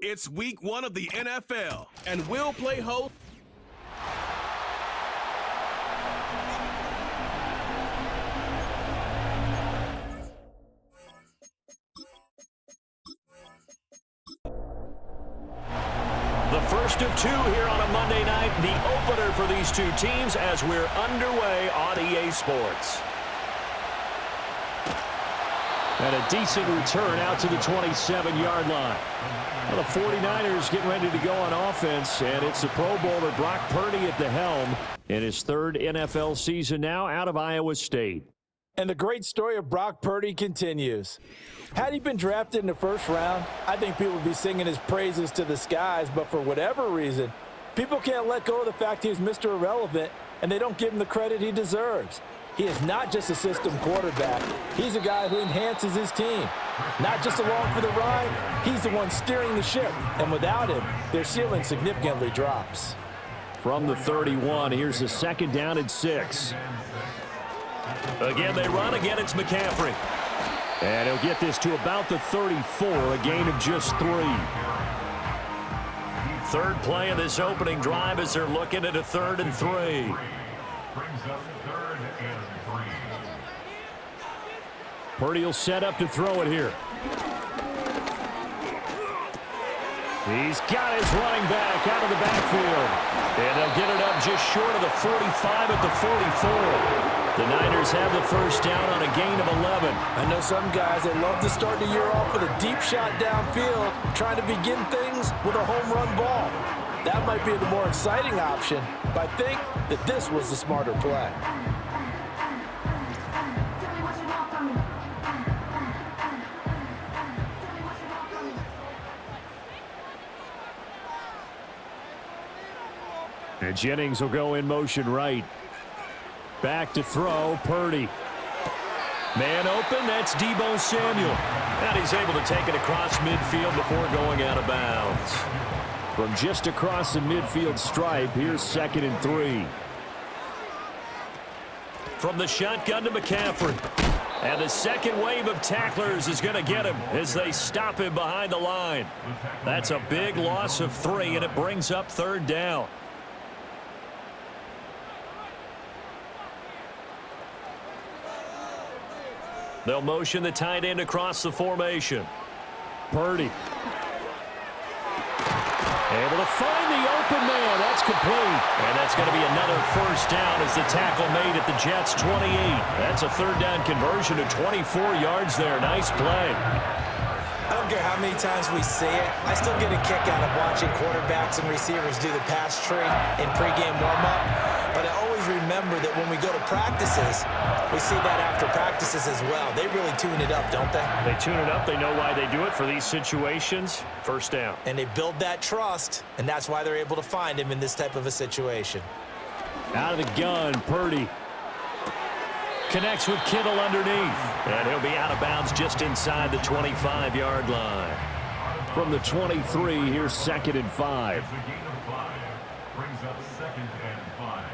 It's week 1 of the NFL, and we'll play host. The first of 2 here on a Monday night, the opener for these two teams as we're underway on EA Sports. And a decent return out to the 27-yard line. Well, the 49ers getting ready to go on offense, and it's the Pro Bowler Brock Purdy at the helm in his 3rd NFL season now out of Iowa State. And the great story of Brock Purdy continues. Had he been drafted in the first round, I think people would be singing his praises to the skies, but for whatever reason, people can't let go of the fact he's Mr. Irrelevant, and they don't give him the credit he deserves. He is not just a system quarterback. He's a guy who enhances his team. Not just along for the ride, he's the one steering the ship. And without him, their ceiling significantly drops. From the 31, here's a 2nd down and 6. Again, they run. Again, it's McCaffrey. And he'll get this to about the 34, a gain of just 3. 3rd play of this opening drive as they're looking at a 3rd and 3. Purdy will set up to throw it here. He's got his running back out of the backfield. And they'll get it up just short of the 45 at the 44. The Niners have the first down on a gain of 11. I know some guys that love to start the year off with a deep shot downfield, trying to begin things with a home run ball. That might be the more exciting option, but I think that this was the smarter play. And Jennings will go in motion right. Back to throw, Purdy. Man open, that's Deebo Samuel. And he's able to take it across midfield before going out of bounds. From just across the midfield stripe, here's 2nd and 3. From the shotgun to McCaffrey. And the second wave of tacklers is going to get him as they stop him behind the line. That's a big loss of 3, and it brings up 3rd down. They'll motion the tight end across the formation. Purdy. Able to find the open man. That's complete. And that's going to be another first down as the tackle made at the Jets' 28. That's a 3rd down conversion of 24 yards there. Nice play. I don't care how many times we see it. I still get a kick out of watching quarterbacks and receivers do the pass tree in pregame warm-up. But I always remember that when we go to practices, we see that after practices as well. They really tune it up, don't they? They tune it up. They know why they do it for these situations. First down. And they build that trust, and that's why they're able to find him in this type of a situation. Out of the gun, Purdy. Connects with Kittle underneath. And he'll be out of bounds just inside the 25-yard line. From the 23, here's 2nd and 5. Brings up 2nd and 5.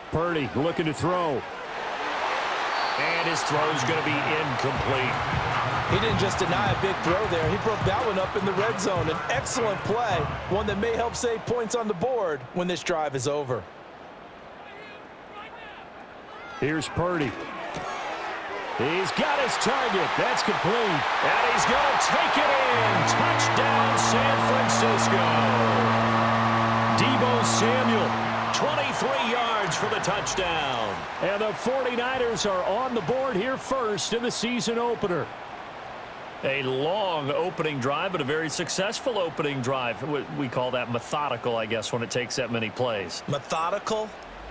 Purdy looking to throw. And his throw is going to be incomplete. He didn't just deny a big throw there. He broke that one up in the red zone. An excellent play, one that may help save points on the board when this drive is over. Here's Purdy. He's got his target. That's complete. And he's going to take it in. Touchdown, San Francisco. Deebo Samuel, 23 yards for the touchdown. And the 49ers are on the board here first in the season opener. A long opening drive, but a very successful opening drive. We call that methodical, I guess, when it takes that many plays. Methodical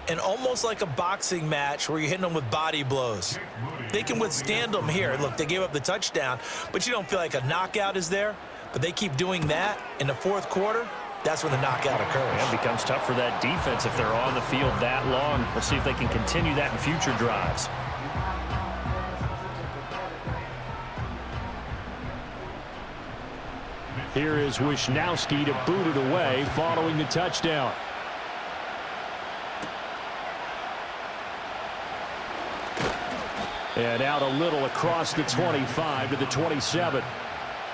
and almost like a boxing match where you're hitting them with body blows. They can withstand them here. Look, they gave up the touchdown, but you don't feel like a knockout is there. But they keep doing that in the 4th quarter. That's when the knockout occurs. It becomes tough for that defense if they're on the field that long. We'll see if they can continue that in future drives. Here is Wisnowski to boot it away following the touchdown. And out a little across the 25 to the 27.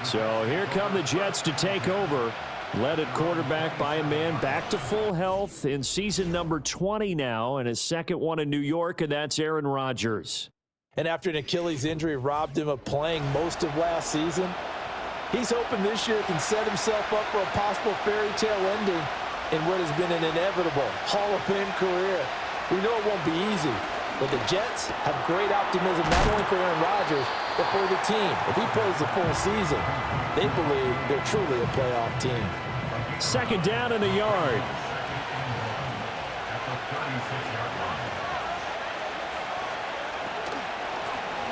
So here come the Jets to take over. Led at quarterback by a man back to full health in season number 20 now, and his second one in New York, and that's Aaron Rodgers. And after an Achilles injury robbed him of playing most of last season, he's hoping this year can set himself up for a possible fairy tale ending in what has been an inevitable Hall of Fame career. We know it won't be easy, but the Jets have great optimism not only for Aaron Rodgers, but for the team. If he plays the full season, they believe they're truly a playoff team. Second down and a yard.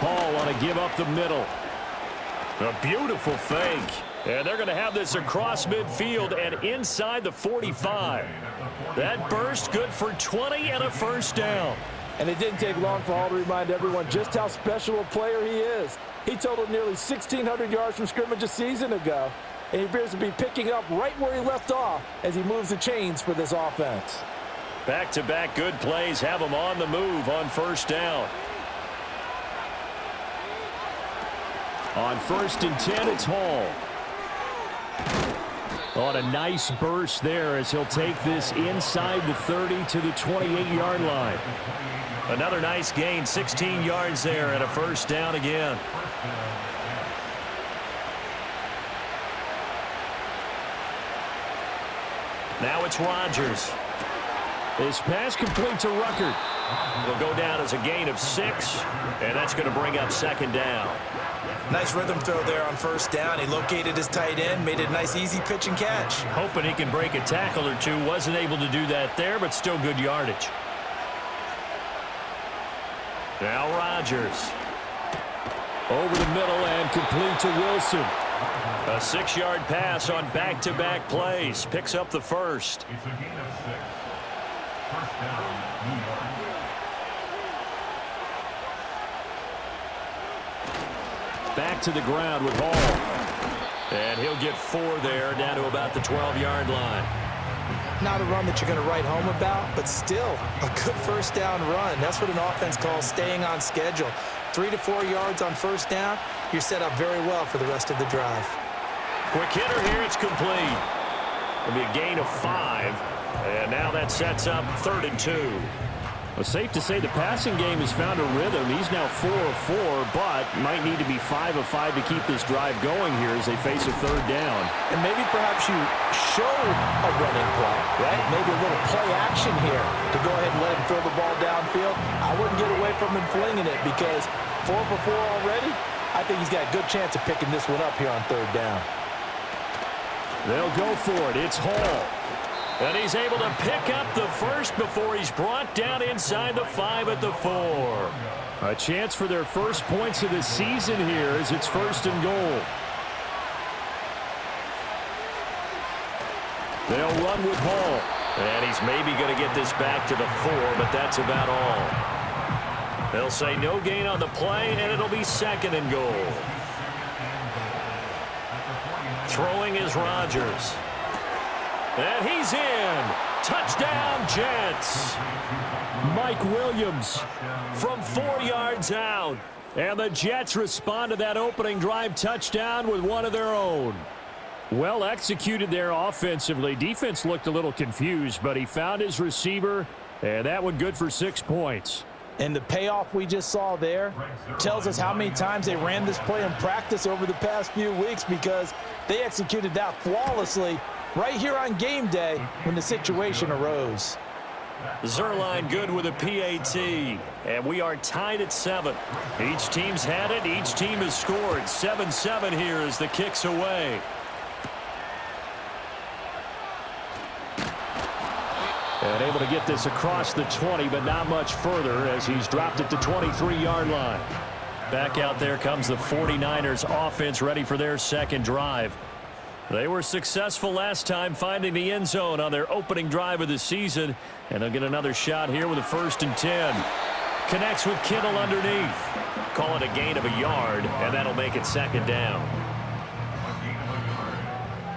Ball want to give up the middle. A beautiful fake. And they're going to have this across midfield and inside the 45. That burst good for 20 and a first down. And it didn't take long for Hall to remind everyone just how special a player he is. He totaled nearly 1,600 yards from scrimmage a season ago, and he appears to be picking up right where he left off as he moves the chains for this offense. Back-to-back good plays have him on the move on first down. On 1st and 10, it's Hall. On a nice burst there as he'll take this inside the 30 to the 28-yard line. Another nice gain, 16 yards there and a first down again. Now it's Rodgers. His pass complete to Ruckert. Will go down as a gain of 6, and that's going to bring up second down. Nice rhythm throw there on first down. He located his tight end, made it a nice easy pitch and catch. Hoping he can break a tackle or two. Wasn't able to do that there, but still good yardage. Now Rodgers. Over the middle and complete to Wilson. A 6-yard pass on back-to-back plays. Picks up the first. It's a gain of 6. First down, New York. Back to the ground with Hall. And he'll get 4 there, down to about the 12-yard line. Not a run that you're going to write home about, but still a good first down run. That's what an offense calls staying on schedule. 3 to 4 yards on first down, you're set up very well for the rest of the drive. Quick hitter here, it's complete. It'll be a gain of 5. And now that sets up 3rd and 2. Well, safe to say the passing game has found a rhythm. He's now 4 of 4, but might need to be 5 of 5 to keep this drive going here as they face a 3rd down. And maybe perhaps you show a running play, right? Maybe a little play action here to go ahead and let him throw the ball downfield. I wouldn't get away from him flinging it because 4 for 4 already, I think he's got a good chance of picking this one up here on 3rd down. They'll go for it. It's Hall. And he's able to pick up the first before he's brought down inside the 5 at the 4. A chance for their first points of the season here as it's 1st and goal. They'll run with Hall. And he's maybe going to get this back to the 4, but that's about all. They'll say no gain on the play, and it'll be 2nd and goal. Throwing is Rodgers. And he's in. Touchdown, Jets. Mike Williams from 4 yards out. And the Jets respond to that opening drive touchdown with one of their own. Well executed there offensively. Defense looked a little confused, but he found his receiver, and that one good for 6 points. And the payoff we just saw there tells us how many times they ran this play in practice over the past few weeks because they executed that flawlessly right here on game day when the situation arose. Zuerlein good with a PAT, and we are tied at 7. Each team's had it. Each team has scored. 7-7 here as the kick's away. And able to get this across the 20, but not much further as he's dropped at the 23-yard line. Back out there comes the 49ers offense ready for their second drive. They were successful last time finding the end zone on their opening drive of the season, and they'll get another shot here with a 1st and 10. Connects with Kittle underneath. Call it a gain of a yard, and that'll make it 2nd down. A gain of a yard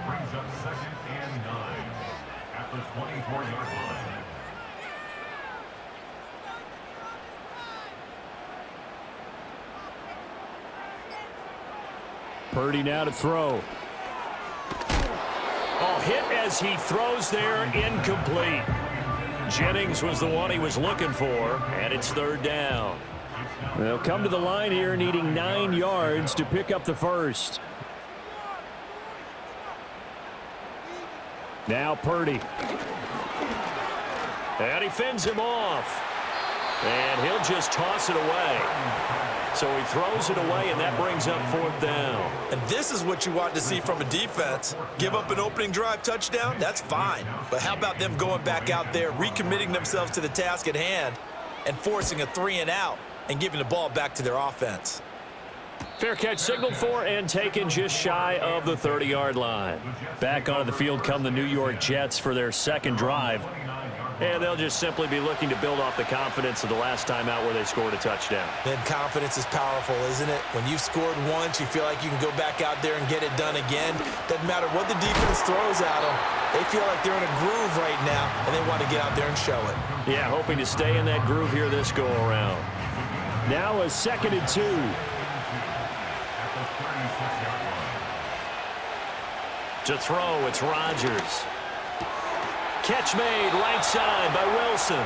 brings up 2nd and 9 at the 24-yard line. Purdy now to throw. Oh, hit as he throws there, incomplete. Jennings was the one he was looking for, and it's third down. They'll come to the line here needing 9 yards to pick up the first. Now Purdy. And he fends him off. And he'll just toss it away. So he throws it away, and that brings up fourth down. And this is what you want to see from a defense. Give up an opening drive touchdown, that's fine. But how about them going back out there, recommitting themselves to the task at hand, and forcing a 3-and-out and giving the ball back to their offense. Fair catch signaled for and taken just shy of the 30-yard line. Back onto the field come the New York Jets for their second drive. And they'll just simply be looking to build off the confidence of the last time out where they scored a touchdown. Then confidence is powerful, isn't it? When you've scored once, you feel like you can go back out there and get it done again. Doesn't matter what the defense throws at them. They feel like they're in a groove right now, and they want to get out there and show it. Yeah, hoping to stay in that groove here this go-around. Now a 2nd and 2. To throw, it's Rodgers. Catch made right side by Wilson.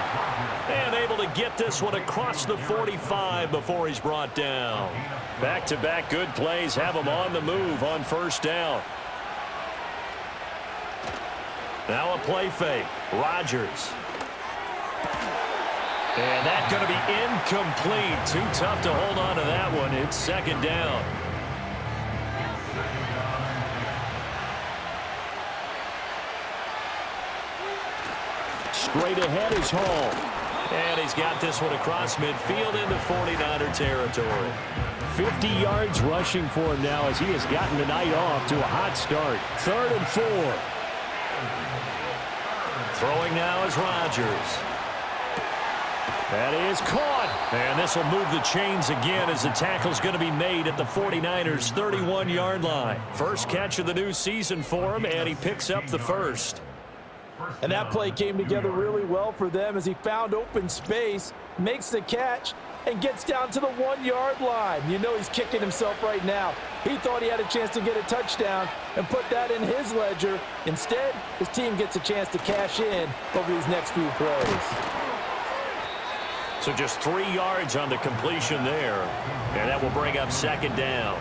And able to get this one across the 45 before he's brought down. Back-to-back good plays have him on the move on first down. Now a play fake. Rodgers. And that's going to be incomplete. Too tough to hold on to that one. It's second down. Straight ahead is Hall. And he's got this one across midfield into 49er territory. 50 yards rushing for him now as he has gotten the night off to a hot start. 3rd and 4. Throwing now is Rodgers. That is caught. And this will move the chains again as the tackle's going to be made at the 49ers' 31-yard line. First catch of the new season for him, and he picks up the first. And that play came together really well for them as he found open space, makes the catch, and gets down to the 1-yard line. You know he's kicking himself right now. He thought he had a chance to get a touchdown and put that in his ledger. Instead, his team gets a chance to cash in over these next few plays. So just 3 yards on the completion there. And that will bring up second down.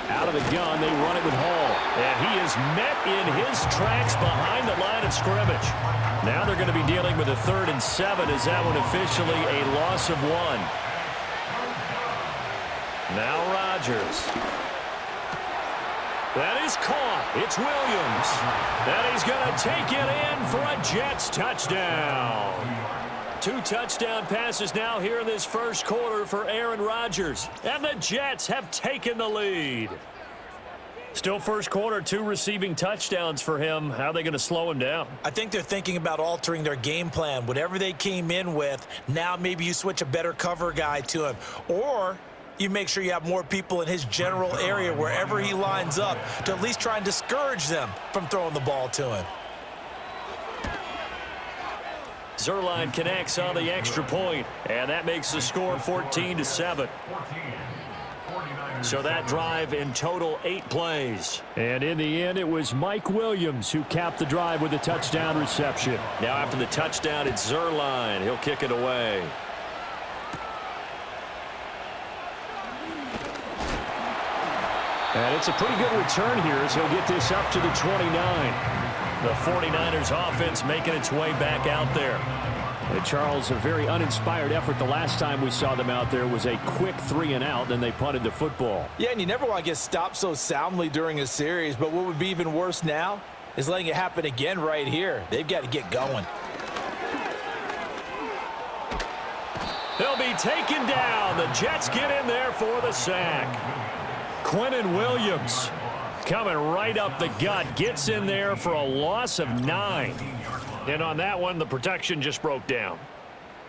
Out of the gun, they run it with Hall. And he is met in his tracks behind the line of scrimmage. Now they're going to be dealing with a 3rd and 7 as that one officially a loss of 1. Now Rodgers. That is caught. It's Williams. And he's going to take it in for a Jets touchdown. 2 touchdown passes now here in this first quarter for Aaron Rodgers. And the Jets have taken the lead. Still first quarter, 2 receiving touchdowns for him. How are they going to slow him down? I think they're thinking about altering their game plan. Whatever they came in with, now maybe you switch a better cover guy to him. Or you make sure you have more people in his general area wherever he lines up to at least try and discourage them from throwing the ball to him. Zuerlein connects on the extra point, and that makes the score 14-7. So that drive in total 8 plays. And in the end, it was Mike Williams who capped the drive with a touchdown reception. Now after the touchdown, it's Zuerlein. He'll kick it away. And it's a pretty good return here as he'll get this up to the 29. The 49ers offense making its way back out there. And Charles, a very uninspired effort. The last time we saw them out there was a quick 3-and-out, then they punted the football. Yeah, and you never want to get stopped so soundly during a series, but what would be even worse now is letting it happen again right here. They've got to get going. They'll be taken down. The Jets get in there for the sack. Quinnen Williams coming right up the gut. Gets in there for a loss of 9. And on that one, the protection just broke down.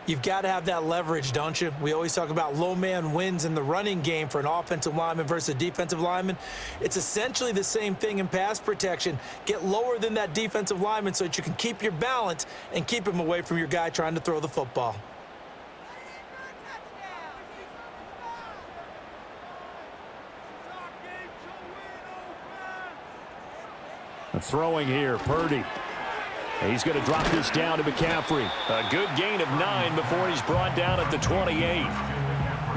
You've got to have that leverage, don't you? We always talk about low man wins in the running game for an offensive lineman versus a defensive lineman. It's essentially the same thing in pass protection. Get lower than that defensive lineman so that you can keep your balance and keep him away from your guy trying to throw the football. Throwing here, Purdy. He's going to drop this down to McCaffrey. A good gain of 9 before he's brought down at the 28.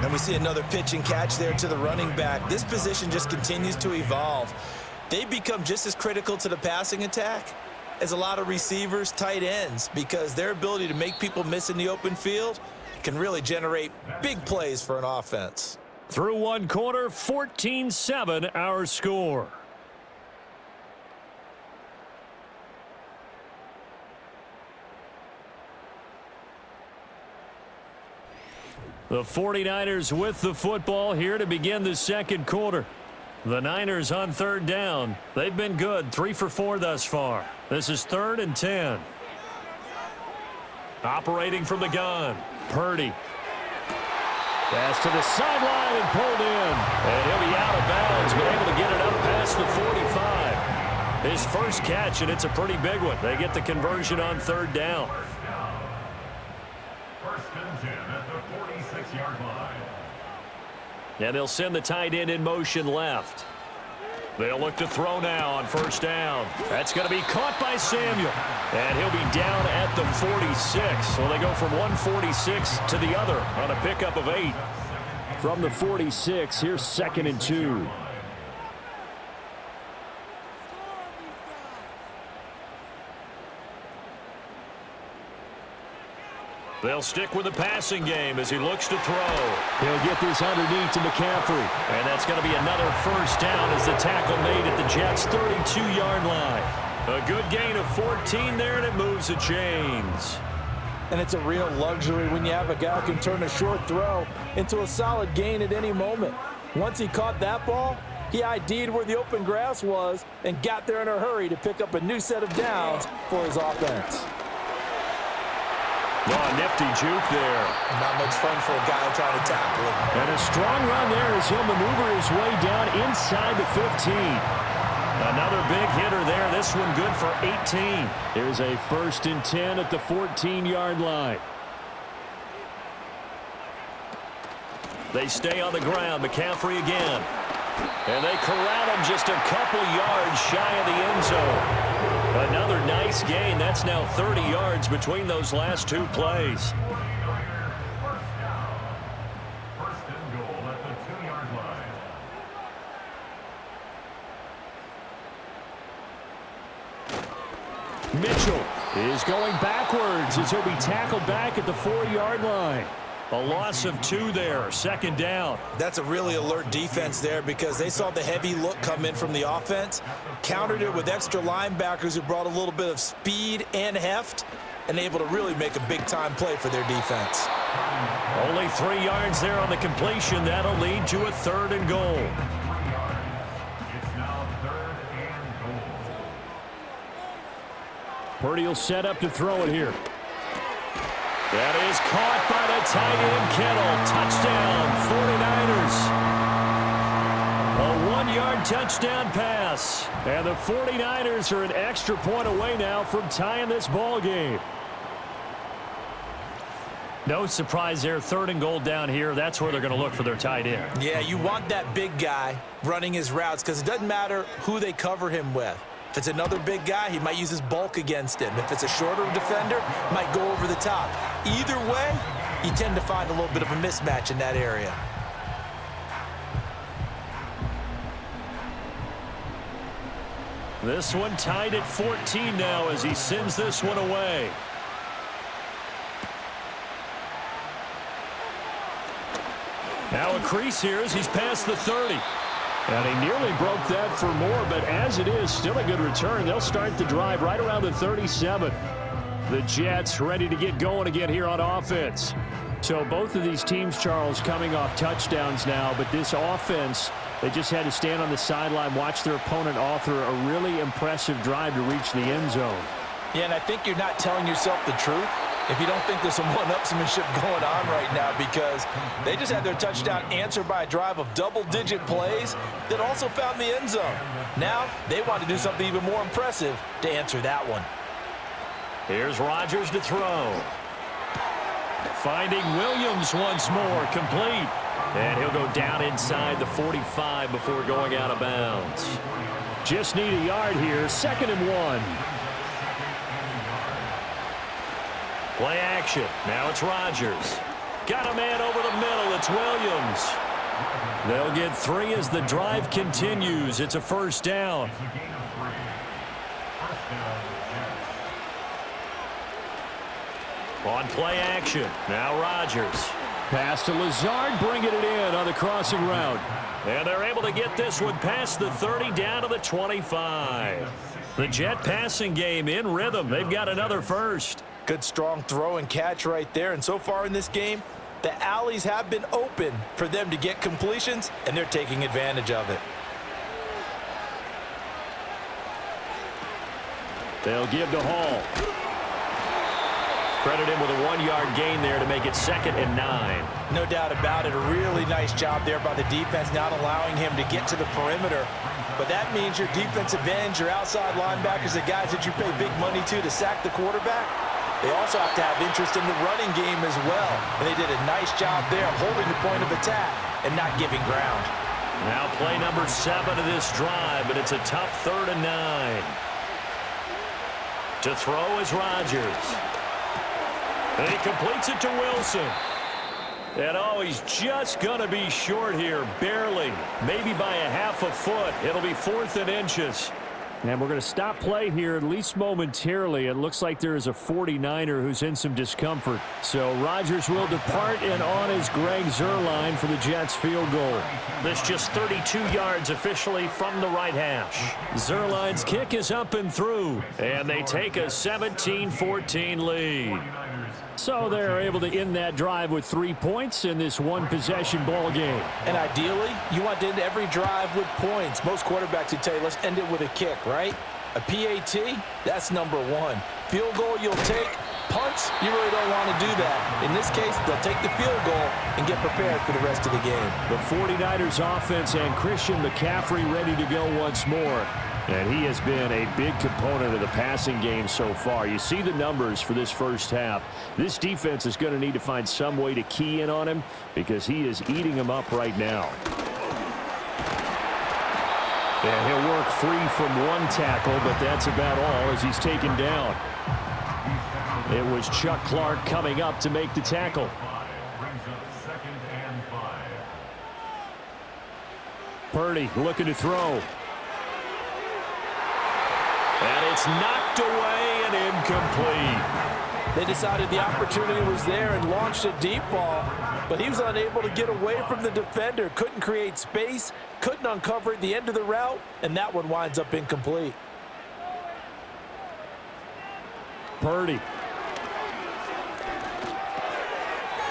And we see another pitch and catch there to the running back. This position just continues to evolve. They become just as critical to the passing attack as a lot of receivers, tight ends, because their ability to make people miss in the open field can really generate big plays for an offense. Through one quarter, 14-7 our score. The 49ers with the football here to begin the second quarter. The Niners on third down. They've been good, 3 for 4 thus far. This is 3rd and 10. Operating from the gun, Purdy. Pass to the sideline and pulled in. And he'll be out of bounds, but able to get it up past the 45. His first catch, and it's a pretty big one. They get the conversion on third down. And they'll send the tight end in motion left. They'll look to throw now on first down. That's going to be caught by Samuel. And he'll be down at the 46. So they go from 146 to the other on a pickup of 8. From the 46, here's 2nd and 2. They'll stick with the passing game as he looks to throw. He'll get this underneath to McCaffrey. And that's going to be another first down as the tackle made at the Jets' 32-yard line. A good gain of 14 there, and it moves the chains. And it's a real luxury when you have a guy who can turn a short throw into a solid gain at any moment. Once he caught that ball, he ID'd where the open grass was and got there in a hurry to pick up a new set of downs for his offense. Oh, nifty juke there. Not much fun for a guy trying to tackle him. And a strong run there as he'll maneuver his way down inside the 15. Another big hitter there. This one good for 18. Here's a 1st and 10 at the 14-yard line. They stay on the ground. McCaffrey again. And they corral him just a couple yards shy of the end zone. Another nice gain. That's now 30 yards between those last 2 plays. First and goal at the 2-yard line. Mitchell is going backwards as he'll be tackled back at the 4-yard line. A loss of 2 there, 2nd down. That's a really alert defense there because they saw the heavy look come in from the offense, countered it with extra linebackers who brought a little bit of speed and heft, and able to really make a big-time play for their defense. Only 3 yards there on the completion. That'll lead to a 3rd and goal. It's now 3rd and goal. Purdy will set up to throw it here. That is caught by the tight end Kittle. Touchdown, 49ers. A 1-yard touchdown pass. And the 49ers are an extra point away now from tying this ball game. No surprise there. 3rd and goal down here. That's where they're going to look for their tight end. Yeah, you want that big guy running his routes because it doesn't matter who they cover him with. If it's another big guy, he might use his bulk against him. If it's a shorter defender, he might go over the top. Either way, you tend to find a little bit of a mismatch in that area. This one tied at 14 now as he sends this one away. Now a crease here as he's past the 30. And he nearly broke that for more, but as it is, still a good return. They'll start the drive right around the 37. The Jets ready to get going again here on offense. So both of these teams, Charles, coming off touchdowns now, but this offense, they just had to stand on the sideline, watch their opponent author a really impressive drive to reach the end zone. Yeah, and I think you're not telling yourself the truth if you don't think there's some one-upsmanship going on right now, because they just had their touchdown answered by a drive of double-digit plays that also found the end zone. Now they want to do something even more impressive to answer that one. Here's Rodgers to throw. Finding Williams once more, complete. And he'll go down inside the 45 before going out of bounds. Just need a yard here, 2nd and 1. Play action. Now it's Rodgers. Got a man over the middle. It's Williams. They'll get 3 as the drive continues. It's a first down. On play action. Now Rodgers. Pass to Lazard, bringing it in on the crossing route. And they're able to get this one past the 30 down to the 25. The Jet passing game in rhythm. They've got another first. Good strong throw and catch right there. And so far in this game, the alleys have been open for them to get completions, and they're taking advantage of it. They'll give to Hall. Credit him with a 1-yard gain there to make it 2nd and 9. No doubt about it. A really nice job there by the defense, not allowing him to get to the perimeter. But that means your defensive ends, your outside linebackers, the guys that you pay big money to sack the quarterback, they also have to have interest in the running game as well. And they did a nice job there holding the point of attack and not giving ground. Now play number 7 of this drive, but it's a tough 3rd and 9. To throw is Rodgers. And he completes it to Wilson. And oh, he's just going to be short here, barely. Maybe by a half a foot. It'll be 4th and inches. And we're going to stop play here, at least momentarily. It looks like there is a 49er who's in some discomfort. So Rodgers will depart, and on is Greg Zuerlein for the Jets field goal. This just 32 yards officially from the right hash. Zuerlein's kick is up and through, and they take a 17-14 lead. So they're able to end that drive with 3 points in this one-possession ball game. And ideally, you want to end every drive with points. Most quarterbacks would tell you, let's end it with a kick, right? A PAT, that's number 1. Field goal you'll take. Punts, you really don't want to do that. In this case, they'll take the field goal and get prepared for the rest of the game. The 49ers offense and Christian McCaffrey ready to go once more. And he has been a big component of the passing game so far. You see the numbers for this first half. This defense is going to need to find some way to key in on him because he is eating them up right now. And he'll work free from 1 tackle, but that's about all as he's taken down. It was Chuck Clark coming up to make the tackle. Purdy looking to throw. And it's knocked away and incomplete. They decided the opportunity was there and launched a deep ball, but he was unable to get away from the defender, couldn't create space, couldn't uncover at the end of the route, and that one winds up incomplete. Purdy.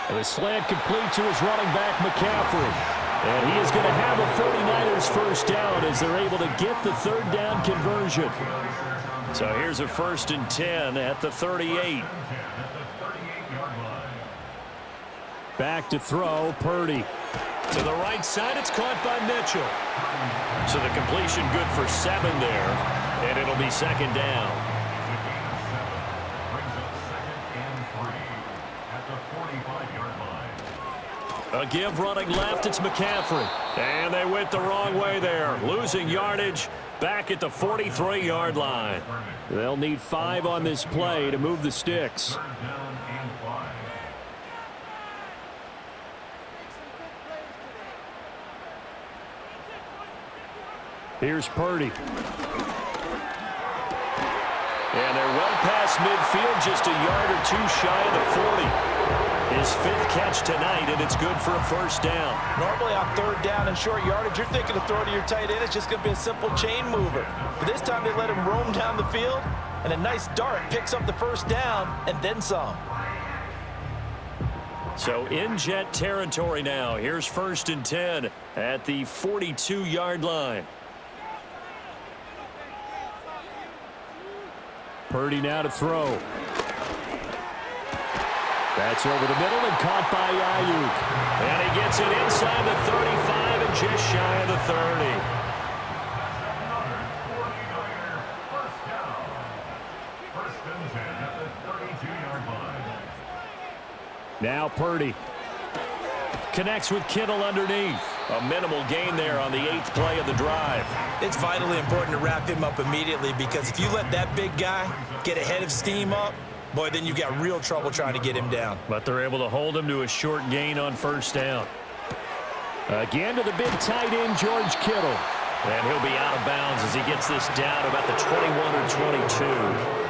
And a slant complete to his running back, McCaffrey. And he is going to have a 49ers first down as they're able to get the 3rd down conversion. So here's a 1st and 10 at the 38. Back to throw, Purdy. To the right side, it's caught by Mitchell. So the completion good for 7 there, and it'll be 2nd down. A give running left, it's McCaffrey. And they went the wrong way there, losing yardage back at the 43-yard line. They'll need 5 on this play to move the sticks. Here's Purdy. And they're well past midfield, just a yard or 2 shy of the 40. His 5th catch tonight, and it's good for a first down. Normally on 3rd down and short yardage, you're thinking of throwing to your tight end. It's just going to be a simple chain mover. But this time they let him roam down the field, and a nice dart picks up the first down and then some. So in Jet territory now. Here's 1st and 10 at the 42-yard line. Purdy now to throw. That's over the middle and caught by Ayuk. And he gets it inside the 35 and just shy of the 30. Another 49er first down. First and 10 at the 32-yard line. Now Purdy connects with Kittle underneath. A minimal gain there on the 8th play of the drive. It's vitally important to wrap him up immediately, because if you let that big guy get ahead of steam up, boy, then you've got real trouble trying to get him down. But they're able to hold him to a short gain on first down. Again to the big tight end, George Kittle. And he'll be out of bounds as he gets this down to about the 21 or 22.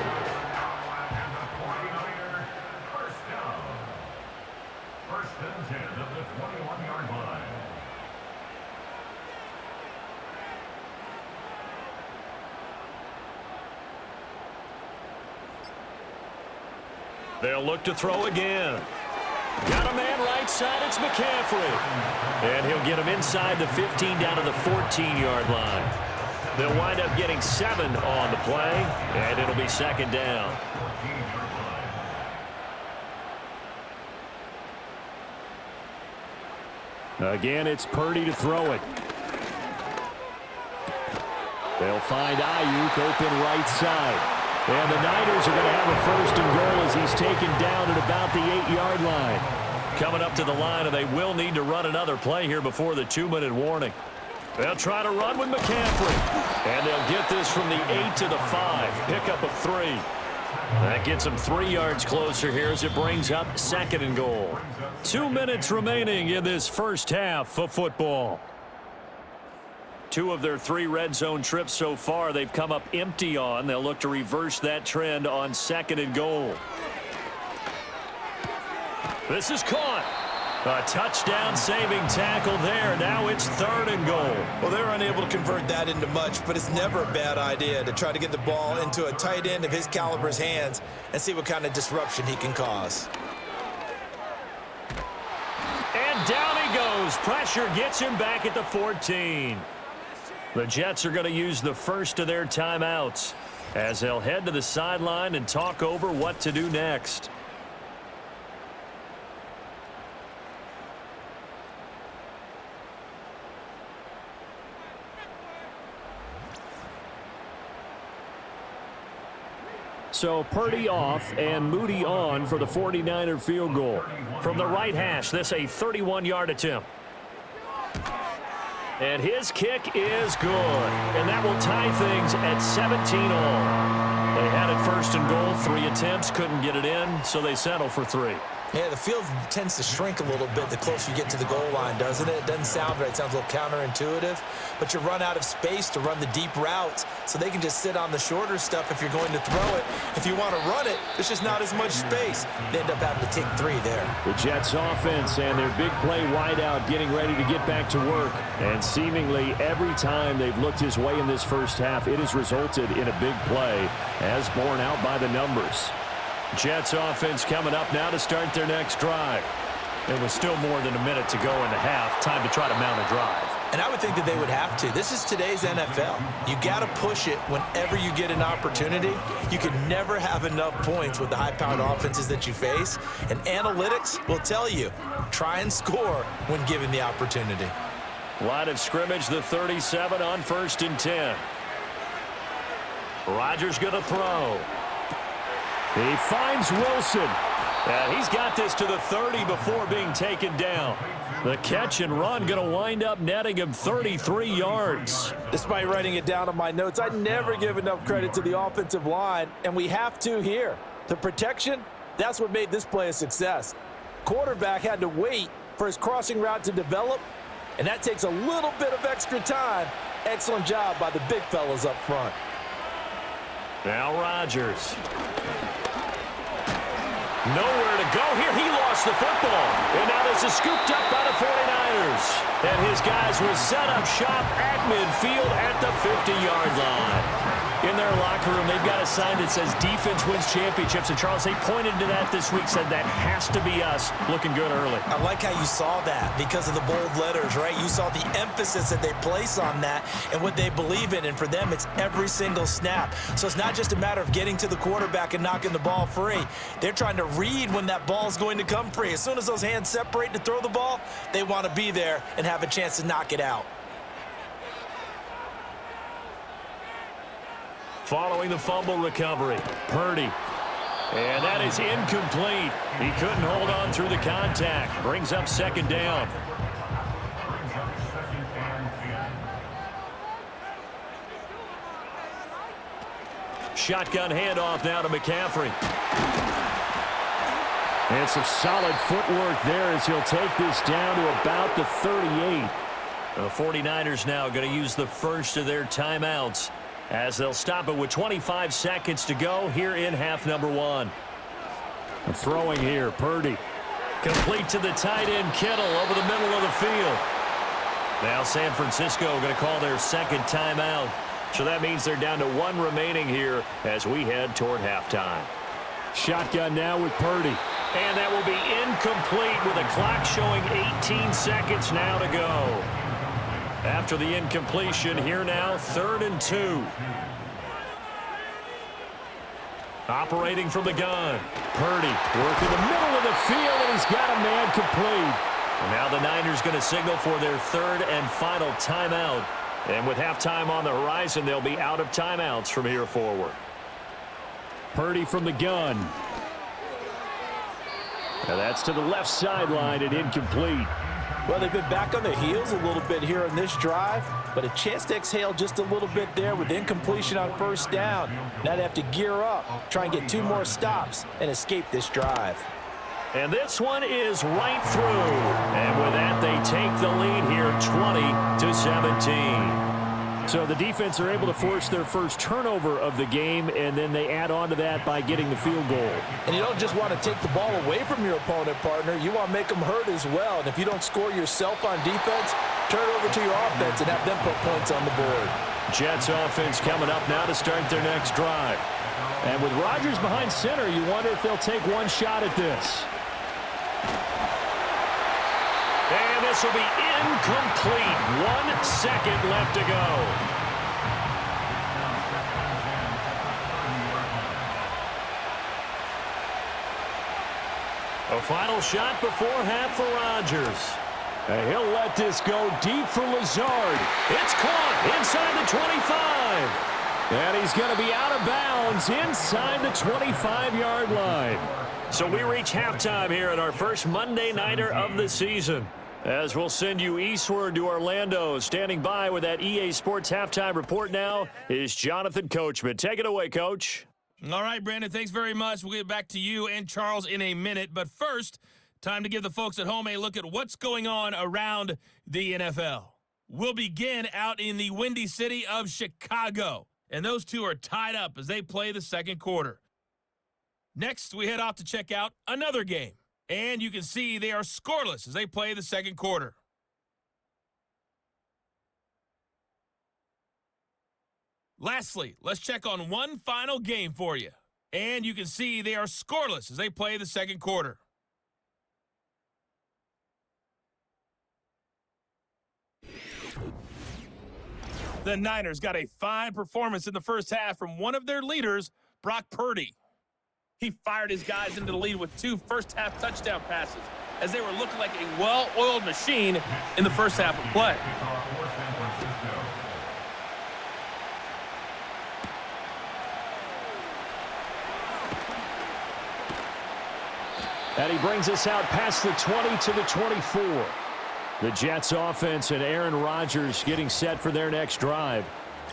They'll look to throw again. Got a man right side. It's McCaffrey. And he'll get him inside the 15 down to the 14-yard line. They'll wind up getting 7 on the play, and it'll be second down. Again, it's Purdy to throw it. They'll find Ayuk open right side. And the Niners are going to have a first and goal as he's taken down at about the 8-yard line. Coming up to the line, and they will need to run another play here before the 2-minute warning. They'll try to run with McCaffrey. And they'll get this from the 8 to the 5. Pickup of 3. That gets them 3 yards closer here as it brings up second and goal. 2 minutes remaining in this first half of football. 2 of their 3 red zone trips so far they've come up empty on. They'll look to reverse that trend on second and goal. This is caught. A touchdown saving tackle there. Now it's third and goal. Well, they're unable to convert that into much, but it's never a bad idea to try to get the ball into a tight end of his caliber's hands and see what kind of disruption he can cause. And down he goes. Pressure gets him back at the 14. The Jets are going to use the first of their timeouts as they'll head to the sideline and talk over what to do next. So Purdy off and Moody on for the 49er field goal. From the right hash, this a 31-yard attempt. And his kick is good. And that will tie things at 17 all. They had it first and goal, 3 attempts, couldn't get it in, so they settle for 3. Yeah, the field tends to shrink a little bit the closer you get to the goal line, doesn't it? It doesn't sound right. It sounds a little counterintuitive. But you run out of space to run the deep routes, so they can just sit on the shorter stuff if you're going to throw it. If you want to run it, there's just not as much space. They end up having to take 3 there. The Jets offense and their big play wideout getting ready to get back to work. And seemingly every time they've looked his way in this first half, it has resulted in a big play, as borne out by the numbers. Jets offense coming up now to start their next drive. It was still more than a minute to go in the half. Time to try to mount a drive. And I would think that they would have to. This is today's NFL. You got to push it whenever you get an opportunity. You can never have enough points with the high-powered offenses that you face. And analytics will tell you, try and score when given the opportunity. Line of scrimmage, the 37 on first and 10. Rodgers going to throw. He finds Wilson. And he's got this to the 30 before being taken down. The catch and run going to wind up netting him 33 yards. Despite writing it down on my notes, I never give enough credit to the offensive line, and we have to here. The protection, that's what made this play a success. Quarterback had to wait for his crossing route to develop, and that takes a little bit of extra time. Excellent job by the big fellas up front. Now Rodgers. Nowhere to go here. He lost the football. And now this is scooped up by the 49ers. And his guys will set up shop at midfield at the 50-yard line. In their locker room, they've got a sign that says defense wins championships. And, Charles, they pointed to that this week, said that has to be us. Looking good early. I like how you saw that because of the bold letters, right? You saw the emphasis that they place on that and what they believe in. And for them, it's every single snap. So it's not just a matter of getting to the quarterback and knocking the ball free. They're trying to read when that ball is going to come free. As soon as those hands separate to throw the ball, they want to be there and have a chance to knock it out. Following the fumble recovery, Purdy. And that is incomplete. He couldn't hold on through the contact. Brings up second down. Shotgun handoff now to McCaffrey. And some solid footwork there as he'll take this down to about the 38. The 49ers now going to use the first of their timeouts as they'll stop it with 25 seconds to go here in half number one. Throwing here, Purdy. Complete to the tight end, Kittle, over the middle of the field. Now San Francisco going to call their second timeout. So that means they're down to one remaining here as we head toward halftime. Shotgun now with Purdy. And that will be incomplete with a clock showing 18 seconds now to go. After the incompletion, here now, 3rd and 2. Operating from the gun. Purdy working the middle of the field, and he's got a man complete. And now the Niners going to signal for their third and final timeout. And with halftime on the horizon, they'll be out of timeouts from here forward. Purdy from the gun. Now that's to the left sideline and incomplete. Well, they've been back on their heels a little bit here on this drive, but a chance to exhale just a little bit there with incompletion on first down. Now they have to gear up, try and get 2 more stops, and escape this drive. And this one is right through. And with that, they take the lead here 20-17. So the defense are able to force their first turnover of the game, and then they add on to that by getting the field goal. And you don't just want to take the ball away from your opponent, partner. You want to make them hurt as well. And if you don't score yourself on defense, turn it over to your offense and have them put points on the board. Jets offense coming up now to start their next drive. And with Rodgers behind center, you wonder if they'll take one shot at this. And this will be incomplete. 1 second left to go. A final shot before half for Rodgers. And he'll let this go deep for Lazard. It's caught inside the 25. And he's going to be out of bounds inside the 25-yard line. So we reach halftime here at our first Monday Nighter of the season. As we'll send you eastward to Orlando. Standing by with that EA Sports Halftime Report now is Jonathan Coachman. Take it away, Coach. All right, Brandon, thanks very much. We'll get back to you and Charles in a minute. But first, time to give the folks at home a look at what's going on around the NFL. We'll begin out in the windy city of Chicago. And those two are tied up as they play the second quarter. Next, we head off to check out another game. And you can see they are scoreless as they play the second quarter. Lastly, let's check on one final game for you. And you can see they are scoreless as they play the second quarter. The Niners got a fine performance in the first half from one of their leaders, Brock Purdy. He fired his guys into the lead with 2 first-half touchdown passes as they were looking like a well-oiled machine in the first half of play. And he brings us out past the 20 to the 24. The Jets offense and Aaron Rodgers getting set for their next drive.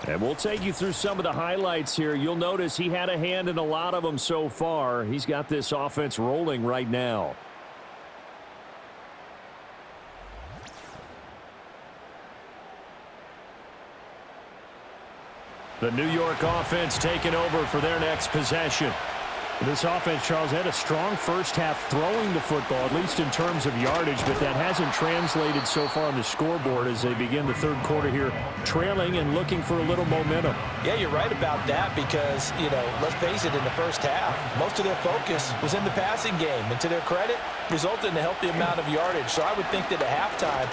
And we'll take you through some of the highlights here. You'll notice he had a hand in a lot of them so far. He's got this offense rolling right now. The New York offense taking over for their next possession. This offense, Charles, had a strong first half throwing the football, at least in terms of yardage, but that hasn't translated so far on the scoreboard as they begin the third quarter here, trailing and looking for a little momentum. Yeah, you're right about that because, let's face it, in the first half, most of their focus was in the passing game. And to their credit, resulted in a healthy amount of yardage. So I would think that at halftime,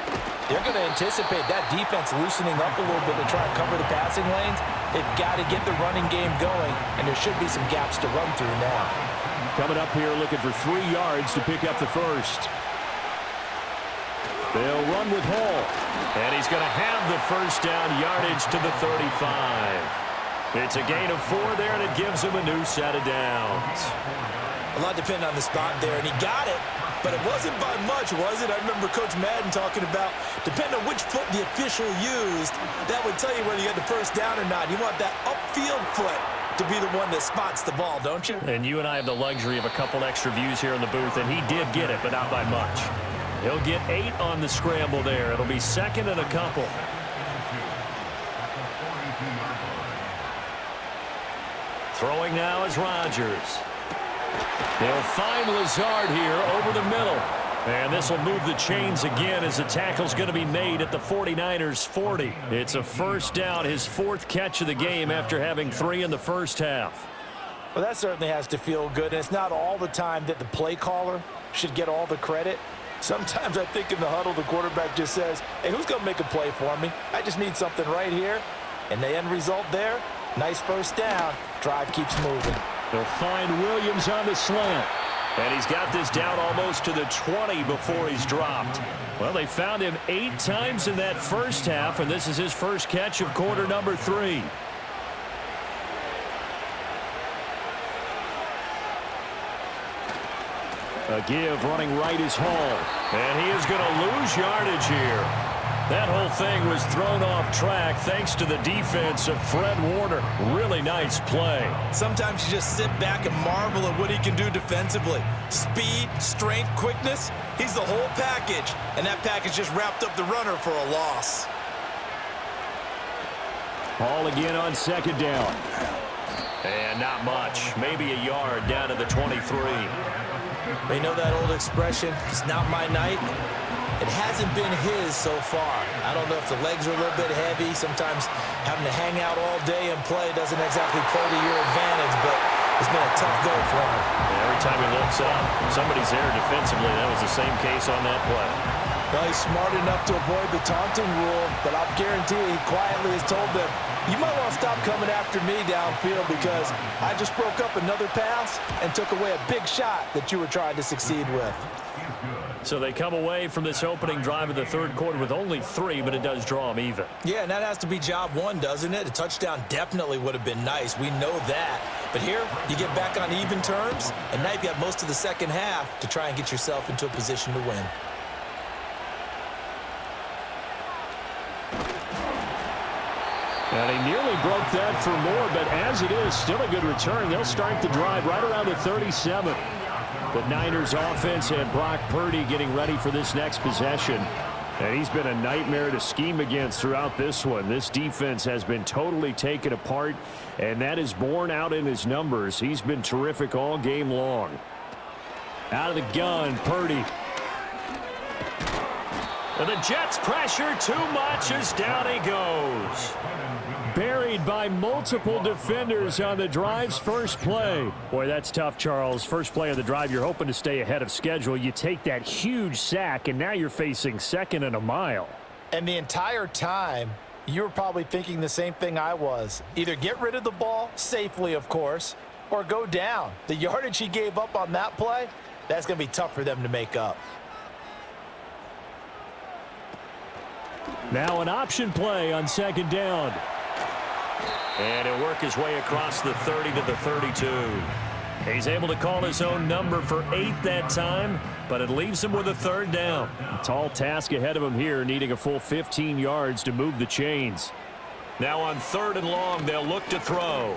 they're going to anticipate that defense loosening up a little bit to try and cover the passing lanes. They've got to get the running game going, and there should be some gaps to run through now. Coming up here looking for 3 yards to pick up the first. They'll run with Hall. And he's going to have the first down yardage to the 35. It's a gain of 4 there, and it gives him a new set of downs. A lot depending on the spot there, and he got it. But it wasn't by much, was it? I remember Coach Madden talking about, depending on which foot the official used, that would tell you whether you got the first down or not. You want that upfield foot to be the one that spots the ball, don't you? And you and I have the luxury of a couple extra views here in the booth, and he did get it, but not by much. He'll get 8 on the scramble there. It'll be second and a couple. Throwing now is Rodgers. They'll find Lazard here over the middle. And this will move the chains again as the tackle's going to be made at the 49ers 40. It's a first down, his 4th catch of the game after having 3 in the first half. Well, that certainly has to feel good. And it's not all the time that the play caller should get all the credit. Sometimes I think in the huddle, the quarterback just says, hey, who's going to make a play for me? I just need something right here. And the end result there, nice first down. Drive keeps moving. They'll find Williams on the slant. And he's got this down almost to the 20 before he's dropped. Well, they found him 8 times in that first half, and this is his first catch of quarter number 3. A give running right is Hall. And he is going to lose yardage here. That whole thing was thrown off track thanks to the defense of Fred Warner. Really nice play. Sometimes you just sit back and marvel at what he can do defensively. Speed, strength, quickness, he's the whole package. And that package just wrapped up the runner for a loss. Hall again on second down. And not much. Maybe a yard down to the 23. They know that old expression, it's not my night. It hasn't been his so far. I don't know if the legs are a little bit heavy. Sometimes having to hang out all day and play doesn't exactly play to your advantage, but it's been a tough go for him. And every time he looks up, somebody's there defensively. That was the same case on that play. Well, he's smart enough to avoid the taunting rule, but I'll guarantee he quietly has told them, you might want to stop coming after me downfield because I just broke up another pass and took away a big shot that you were trying to succeed with. So they come away from this opening drive of the third quarter with only 3, but it does draw them even. Yeah, and that has to be job 1, doesn't it? A touchdown definitely would have been nice. We know that. But here, you get back on even terms, and now you've got most of the second half to try and get yourself into a position to win. And he nearly broke that for more, but as it is, still a good return. They'll start the drive right around the 37. The Niners offense and Brock Purdy getting ready for this next possession. And he's been a nightmare to scheme against throughout this one. This defense has been totally taken apart, and that is borne out in his numbers. He's been terrific all game long. Out of the gun, Purdy. And the Jets pressure too much as down he goes. Buried by multiple defenders on the drive's first play. Boy, that's tough, Charles. First play of the drive, you're hoping to stay ahead of schedule. You take that huge sack, and now you're facing second and a mile. And the entire time, you were probably thinking the same thing I was. Either get rid of the ball, safely, of course, or go down. The yardage he gave up on that play, that's going to be tough for them to make up. Now an option play on second down. And he'll work his way across the 30 to the 32. He's able to call his own number for 8 that time, but it leaves him with a third down. A tall task ahead of him here, needing a full 15 yards to move the chains. Now on 3rd and long, they'll look to throw.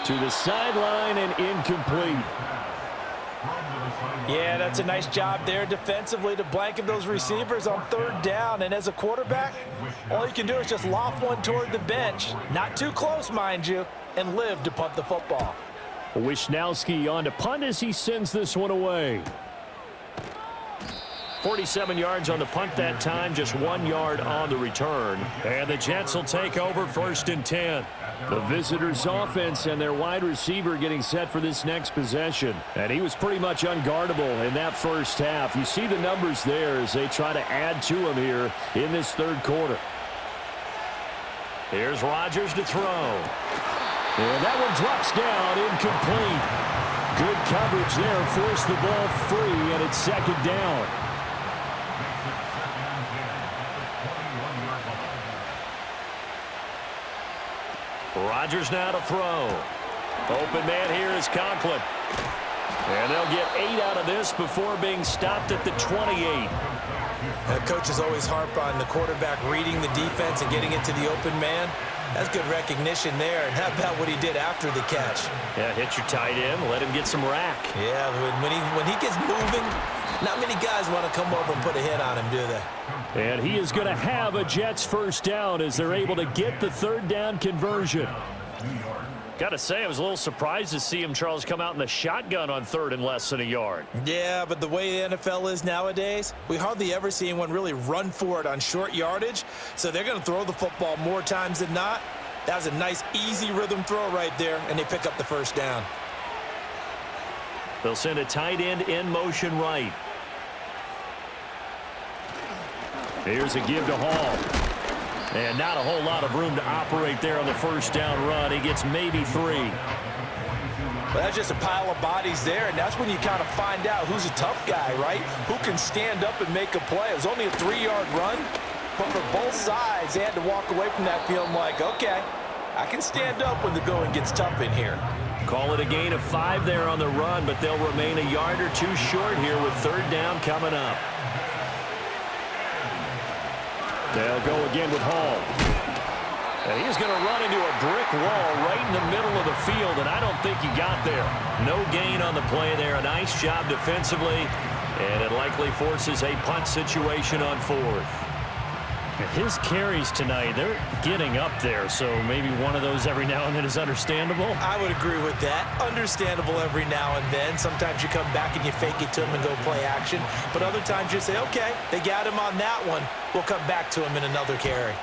To the sideline and incomplete. Yeah, that's a nice job there defensively to blanket those receivers on third down. And as a quarterback, all you can do is just loft one toward the bench. Not too close, mind you, and live to punt the football. Wisnowski on to punt as he sends this one away. 47 yards on the punt that time, just 1 yard on the return. And the Jets will take over 1st and 10. The visitors' offense and their wide receiver getting set for this next possession. And he was pretty much unguardable in that first half. You see the numbers there as they try to add to him here in this third quarter. Here's Rodgers to throw. And that one drops down, incomplete. Good coverage there, forced the ball free, and it's 2nd down. Rodgers now to throw. Open man here is Conklin. And they'll get 8 out of this before being stopped at the 28. Coaches always harp on the quarterback reading the defense and getting it to the open man. That's good recognition there. And how about what he did after the catch? Yeah, hit your tight end, let him get some rack. Yeah, when he gets moving, not many guys want to come over and put a hit on him, do they? And he is going to have a Jets first down as they're able to get the third down conversion. Got to say, I was a little surprised to see him, Charles, come out in the shotgun on 3rd and less than a yard. Yeah, but the way the NFL is nowadays, we hardly ever see anyone really run for it on short yardage. So they're going to throw the football more times than not. That was a nice, easy rhythm throw right there, and they pick up the first down. They'll send a tight end in motion right. Here's a give to Hall. And not a whole lot of room to operate there on the first down run. He gets maybe 3. Well, that's just a pile of bodies there, and that's when you kind of find out who's a tough guy, right? Who can stand up and make a play. It was only a 3-yard run, but for both sides, they had to walk away from that feeling like, okay, I can stand up when the going gets tough in here. Call it a gain of 5 there on the run, but they'll remain a yard or 2 short here with third down coming up. They'll go again with Hall. And he's going to run into a brick wall right in the middle of the field, and I don't think he got there. No gain on the play there. A nice job defensively, and it likely forces a punt situation on 4th. His carries tonight, they're getting up there, so maybe one of those every now and then is understandable. I would agree with that. Understandable every now and then. Sometimes you come back and you fake it to him and go play action. But other times you say, okay, they got him on that one. We'll come back to him in another carry.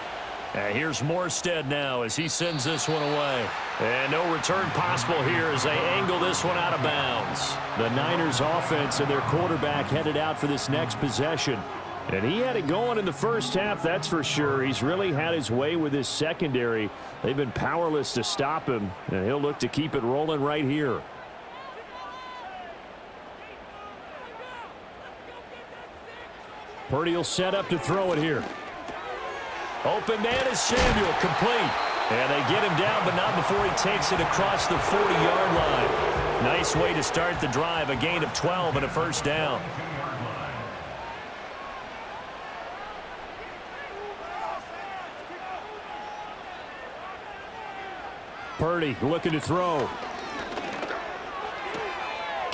Here's Morstead now as he sends this one away. And no return possible here as they angle this one out of bounds. The Niners offense and their quarterback headed out for this next possession. And he had it going in the first half, that's for sure. He's really had his way with his secondary. They've been powerless to stop him, and he'll look to keep it rolling right here. Purdy will set up to throw it here. Open man is Samuel, complete. And they get him down, but not before he takes it across the 40-yard line. Nice way to start the drive, a gain of 12 and a first down. Purdy looking to throw.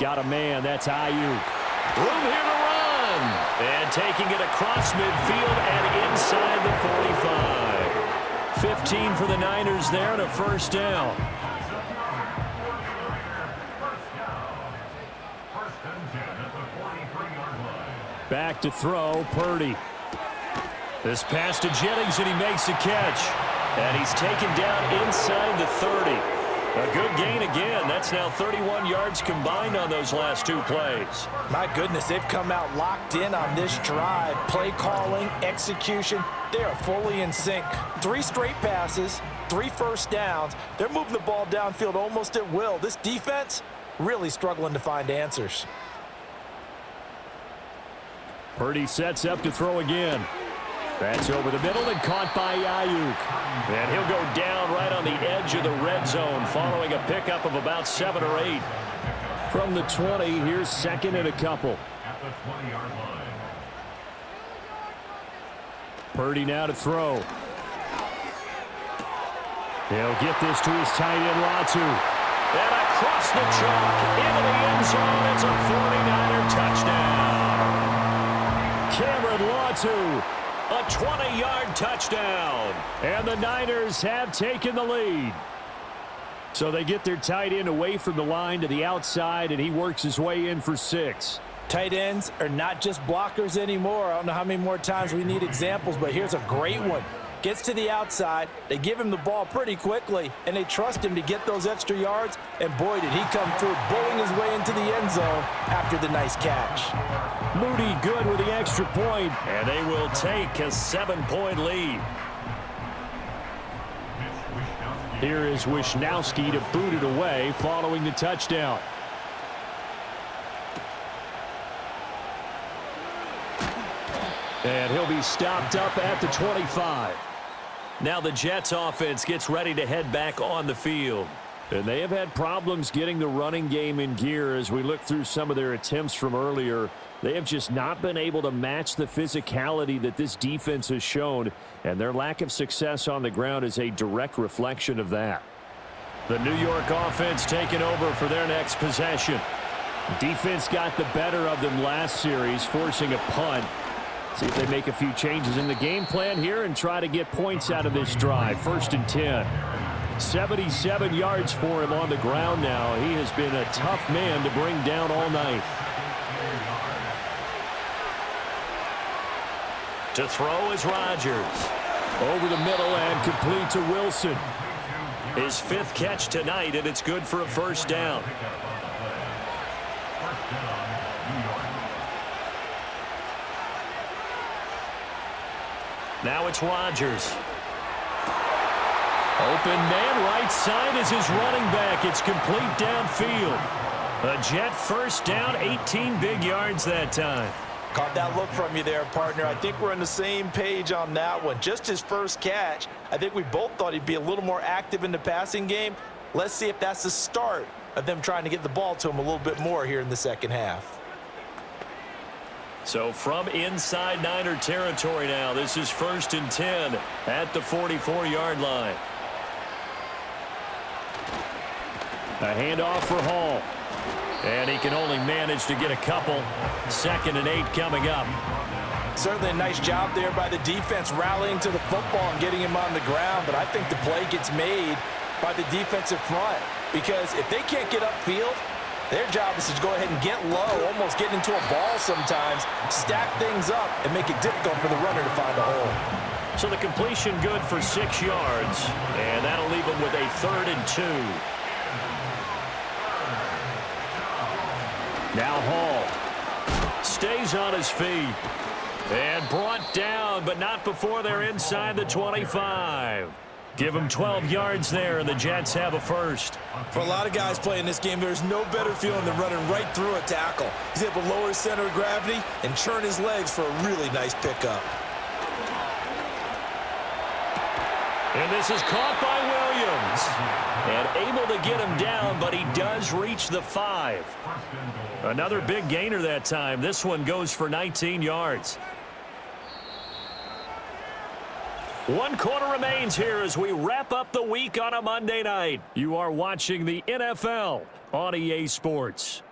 Got a man, that's Ayuk. Room here to run. And taking it across midfield and inside the 45. 15 for the Niners there and a first down. Back to throw, Purdy. This pass to Jennings, and he makes the catch. And he's taken down inside the 30. A good gain again. That's now 31 yards combined on those last 2 plays. My goodness, they've come out locked in on this drive. Play calling, execution, they are fully in sync. 3 straight passes, 3 first downs. They're moving the ball downfield almost at will. This defense really struggling to find answers. Purdy sets up to throw again. That's over the middle and caught by Ayuk. And he'll go down right on the edge of the red zone following a pickup of about 7 or 8. From the 20, here's second and a couple. At the 20-yard line. Purdy now to throw. He'll get this to his tight end, Latu. And across the chalk, into the end zone. It's a 49er touchdown. Cameron Latu, a 20-yard touchdown. And the Niners have taken the lead. So they get their tight end away from the line to the outside, and he works his way in for 6. Tight ends are not just blockers anymore. I don't know how many more times we need examples, but here's a great one. Gets to the outside, they give him the ball pretty quickly, and they trust him to get those extra yards, and boy, did he come through, bowling his way into the end zone after the nice catch. Moody good with the extra point, and they will take a 7-point lead. Here is Wishnowski to boot it away following the touchdown. And he'll be stopped up at the 25. Now the Jets offense gets ready to head back on the field. And they have had problems getting the running game in gear as we look through some of their attempts from earlier. They have just not been able to match the physicality that this defense has shown, and their lack of success on the ground is a direct reflection of that. The New York offense taking over for their next possession. Defense got the better of them last series, forcing a punt. See if they make a few changes in the game plan here and try to get points out of this drive. 1st and 10. 77 yards for him on the ground now. He has been a tough man to bring down all night. To throw is Rodgers. Over the middle and complete to Wilson. His 5th catch tonight, and it's good for a 1st down. Now it's Rodgers. Open man, right side is his running back. It's complete downfield. A Jet 1st down, 18 big yards that time. Caught that look from you there, partner. I think we're on the same page on that one. Just his 1st catch. I think we both thought he'd be a little more active in the passing game. Let's see if that's the start of them trying to get the ball to him a little bit more here in the 2nd half. So from inside Niner territory now, this is 1st and 10 at the 44-yard line. A handoff for Hall. And he can only manage to get a couple. 2nd and 8 coming up. Certainly a nice job there by the defense rallying to the football and getting him on the ground, but I think the play gets made by the defensive front because if they can't get upfield, their job is to go ahead and get low, almost get into a ball sometimes, stack things up, and make it difficult for the runner to find a hole. So the completion good for 6 yards, and that'll leave him with a 3rd and 2. Now Hall stays on his feet and brought down, but not before they're inside the 25. Give him 12 yards there, and the Jets have a 1st. For a lot of guys playing this game, there's no better feeling than running right through a tackle. He's able to lower his center of gravity and churn his legs for a really nice pickup. And this is caught by Williams. And able to get him down, but he does reach the 5. Another big gainer that time. This one goes for 19 yards. 1 quarter remains here as we wrap up the week on a Monday night. You are watching the NFL on EA Sports.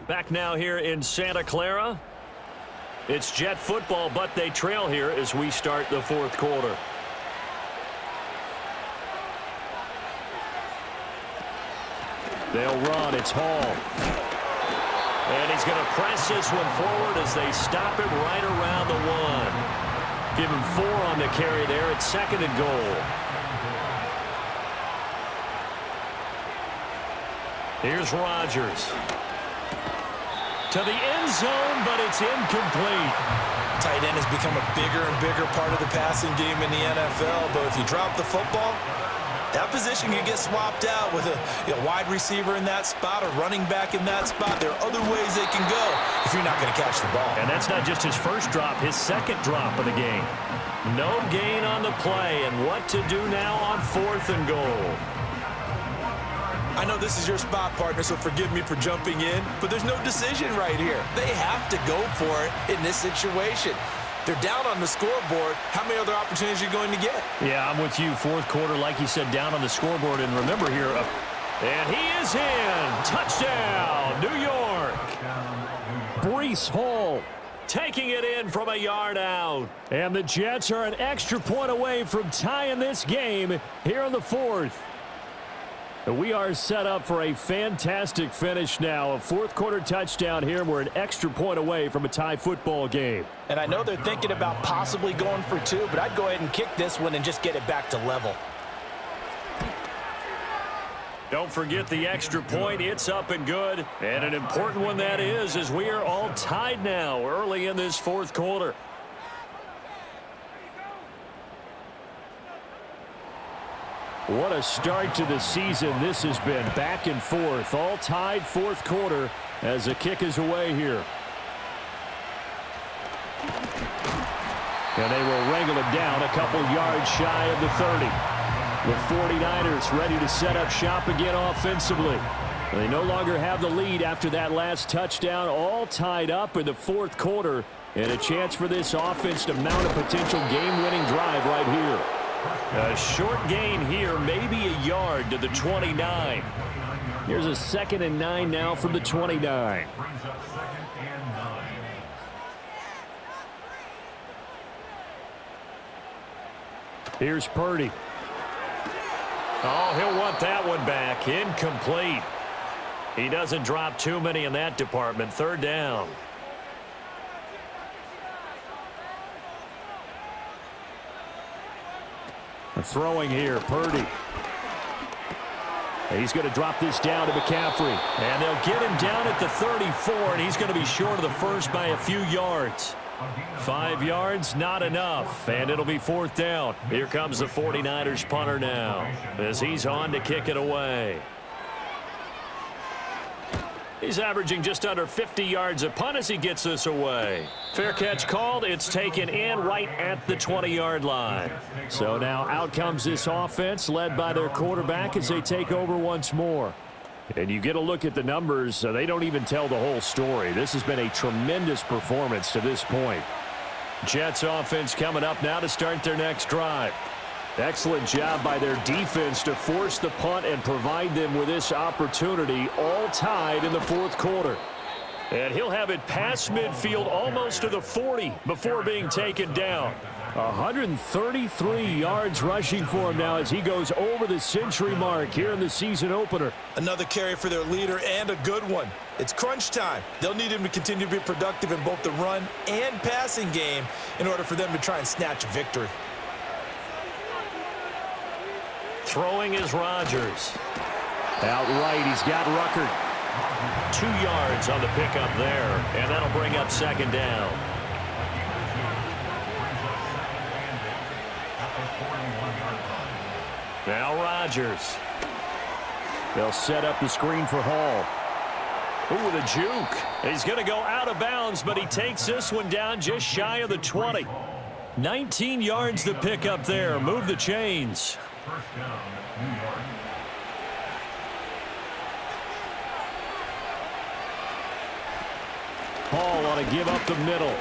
Back now here in Santa Clara. It's Jet football, but they trail here as we start the 4th quarter. They'll run. It's Hall. And he's going to press this one forward as they stop him right around the 1. Give him 4 on the carry there. It's 2nd and goal. Here's Rodgers. To the end zone, but it's incomplete. Tight end has become a bigger and bigger part of the passing game in the NFL, but if you drop the football, that position can get swapped out with a wide receiver in that spot, a running back in that spot. There are other ways they can go if you're not going to catch the ball. And that's not just his 1st drop, his 2nd drop of the game. No gain on the play, and what to do now on 4th and goal. I know this is your spot, partner, so forgive me for jumping in, but there's no decision right here. They have to go for it in this situation. They're down on the scoreboard. How many other opportunities are you going to get? Yeah, I'm with you. Fourth quarter, like you said, down on the scoreboard. And remember here, and he is in. Touchdown, New York. Breece Hall taking it in from a yard out. And the Jets are an extra point away from tying this game here in the fourth. We are set up for a fantastic finish now. A fourth quarter touchdown here. We're an extra point away from a tie football game. And I know they're thinking about possibly going for two, but I'd go ahead and kick this one and just get it back to level. Don't forget the extra point. It's up and good. And an important one that is, as we are all tied now early in this fourth quarter. What a start to the season this has been. Back and forth, all tied fourth quarter as the kick is away here. And they will wrangle it down a couple yards shy of the 30. The 49ers ready to set up shop again offensively. They no longer have the lead after that last touchdown, all tied up in the fourth quarter, and a chance for this offense to mount a potential game-winning drive right here. A short gain here, maybe a yard to the 29. Here's a 2nd and 9 now from the 29. Brings up 2nd and 9. Here's Purdy. Oh, he'll want that one back. Incomplete. He doesn't drop too many in that department. Third down. Throwing here, Purdy. He's going to drop this down to McCaffrey. And they'll get him down at the 34, and he's going to be short of the first by a few yards. 5 yards, not enough, and it'll be fourth down. Here comes the 49ers punter now as he's on to kick it away. He's averaging just under 50 yards a punt as he gets this away. Fair catch called. It's taken in right at the 20-yard line. So now out comes this offense led by their quarterback as they take over once more. And you get a look at the numbers, they don't even tell the whole story. This has been a tremendous performance to this point. Jets offense coming up now to start their next drive. Excellent job by their defense to force the punt and provide them with this opportunity, all tied in the fourth quarter. And he'll have it past midfield almost to the 40 before being taken down. 133 yards rushing for him now as he goes over the century mark here in the season opener. Another carry for their leader, and a good one. It's crunch time. They'll need him to continue to be productive in both the run and passing game in order for them to try and snatch a victory. Throwing is Rodgers. Outright, he's got Ruckert. 2 yards on the pickup there, and that'll bring up second down. Now Rodgers. They'll set up the screen for Hall. Ooh, the juke. He's going to go out of bounds, but he takes this one down just shy of the 20. 19 yards to pick up there. Move the chains. First down, New York. Hall ought to give up the middle.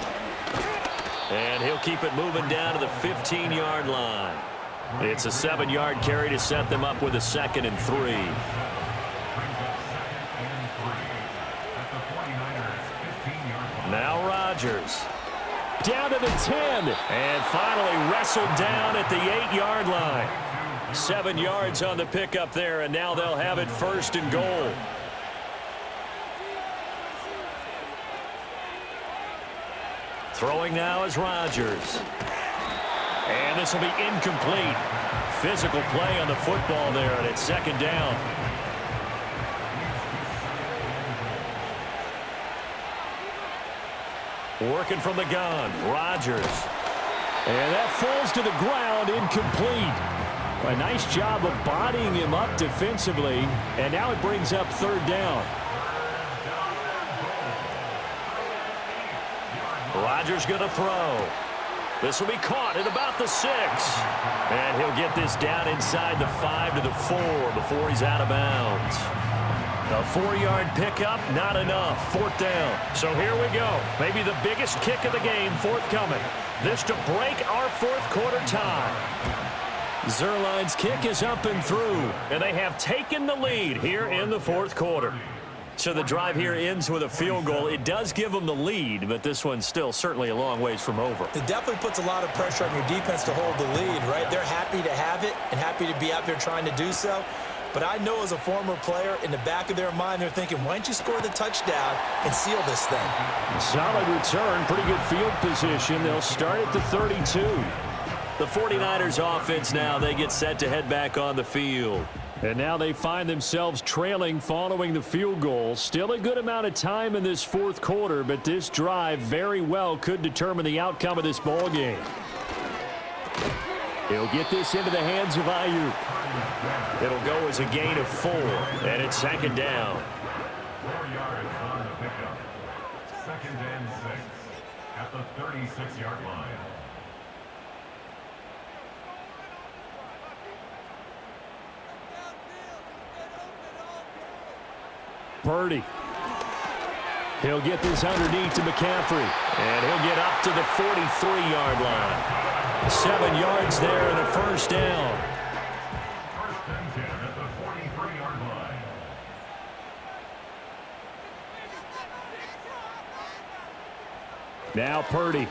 And he'll keep it moving down to the 15-yard line. It's a 7-yard carry to set them up with a 2nd and 3. Brings up 2nd and 3 at the 49ers' 15-yard line. Now Rodgers. Down to the 10. And finally wrestled down at the 8-yard line. 7 yards on the pickup there, and now they'll have it first and goal. Throwing now is Rodgers. And this will be incomplete. Physical play on the football there, and it's second down. Working from the gun, Rodgers. And that falls to the ground, incomplete. A nice job of bodying him up defensively, and now it brings up third down. Rodgers going to throw. This will be caught at about the 6. And he'll get this down inside the 5 to the 4 before he's out of bounds. A 4-yard pickup, not enough. 4th down. So here we go. Maybe the biggest kick of the game forthcoming. This to break our 4th quarter tie. Zuerlein's kick is up and through, and they have taken the lead here in the 4th quarter. So the drive here ends with a field goal. It does give them the lead, but this one's still certainly a long ways from over. It definitely puts a lot of pressure on your defense to hold the lead, right? They're happy to have it and happy to be out there trying to do so. But I know as a former player, in the back of their mind, they're thinking, why don't you score the touchdown and seal this thing? Solid return, pretty good field position. They'll start at the 32. The 49ers offense now, they get set to head back on the field. And now they find themselves trailing following the field goal. Still a good amount of time in this 4th quarter, but this drive very well could determine the outcome of this ball game. He'll get this into the hands of Aiyuk. It'll go as a gain of 4, and it's 2nd down. 4 yards on the pickup. 2nd and 6 at the 36-yard line. Purdy. He'll get this underneath to McCaffrey, and he'll get up to the 43-yard line. 7 yards there and a 1st down. 1st and 10 at the 43-yard line. Now Purdy.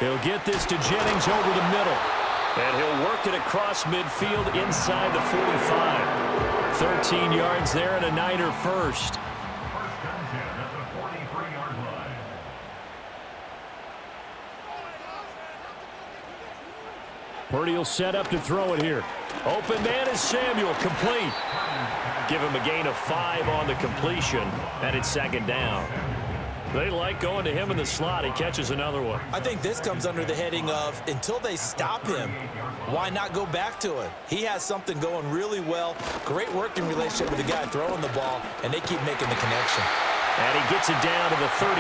He'll get this to Jennings over the middle, and he'll work it across midfield inside the 45. 13 yards there and a Niner first. 1st and 10 at the 43-yard line. Purdy will set up to throw it here. Open man is Samuel, complete. Give him a gain of 5 on the completion, and it's 2nd down. They like going to him in the slot. He catches another one. I think this comes under the heading of, until they stop him, why not go back to him? He has something going really well. Great working relationship with the guy throwing the ball, and they keep making the connection. And he gets it down to the 32.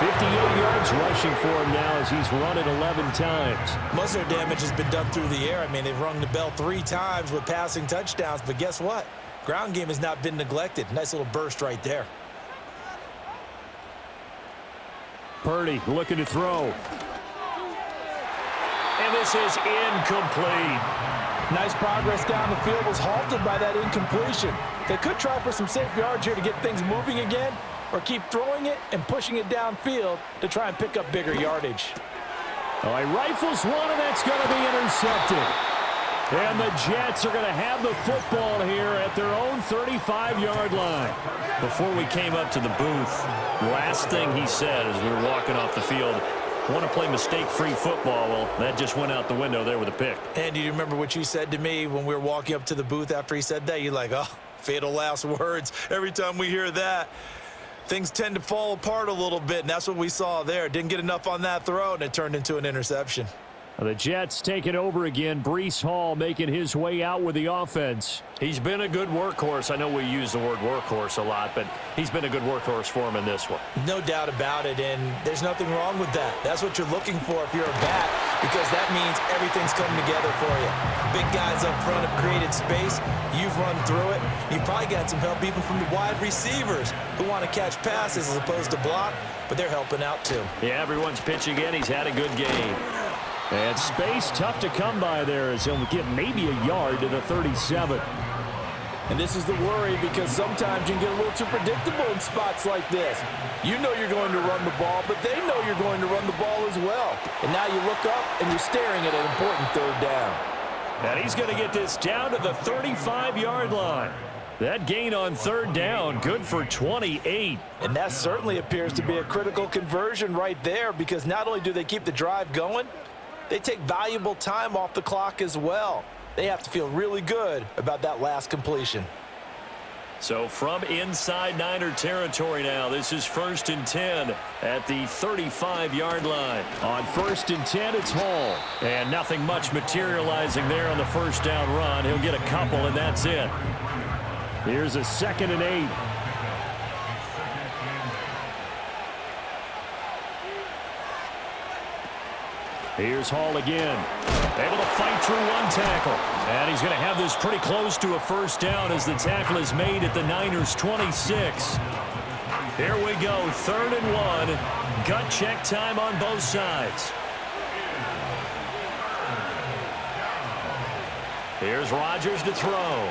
58 yards rushing for him now as he's run it 11 times. Most of their damage has been done through the air. I mean, they've rung the bell 3 times with passing touchdowns, but guess what? Ground game has not been neglected. Nice little burst right there. Purdy looking to throw. And this is incomplete. Nice progress down the field was halted by that incompletion. They could try for some safe yards here to get things moving again, or keep throwing it and pushing it downfield to try and pick up bigger yardage. Oh, he rifles one, and that's going to be intercepted. And the Jets are going to have the football here at their own 35-yard line. Before we came up to the booth, last thing he said as we were walking off the field, want to play mistake-free football. Well, that just went out the window there with a pick. And do you remember what you said to me when we were walking up to the booth after he said that? You're like, oh, fatal last words. Every time we hear that, things tend to fall apart a little bit, and that's what we saw there. Didn't get enough on that throw, and it turned into an interception. The Jets taking over again. Breece Hall making his way out with the offense. He's been a good workhorse. I know we use the word workhorse a lot, but he's been a good workhorse for him in this one. No doubt about it, and there's nothing wrong with that. That's what you're looking for if you're a back, because that means everything's coming together for you. Big guys up front have created space. You've run through it. You've probably got some help even from the wide receivers who want to catch passes as opposed to block, but they're helping out too. Yeah, everyone's pitching in. He's had a good game. And space tough to come by there as he'll get maybe a yard to the 37. And this is the worry, because sometimes you can get a little too predictable in spots like this. You know you're going to run the ball, but they know you're going to run the ball as well. And now you look up and you're staring at an important 3rd down. And he's going to get this down to the 35-yard line. That gain on 3rd down, good for 28. And that certainly appears to be a critical conversion right there, because not only do they keep the drive going, they take valuable time off the clock as well. They have to feel really good about that last completion. So from inside Niner territory now, this is 1st and 10 at the 35-yard line. On 1st and 10, it's Hall. And nothing much materializing there on the 1st down run. He'll get a couple, and that's it. Here's a 2nd and 8. Here's Hall again. Able to fight through one tackle. And he's going to have this pretty close to a first down as the tackle is made at the Niners' 26. Here we go, 3rd and 1. Gut check time on both sides. Here's Rodgers to throw.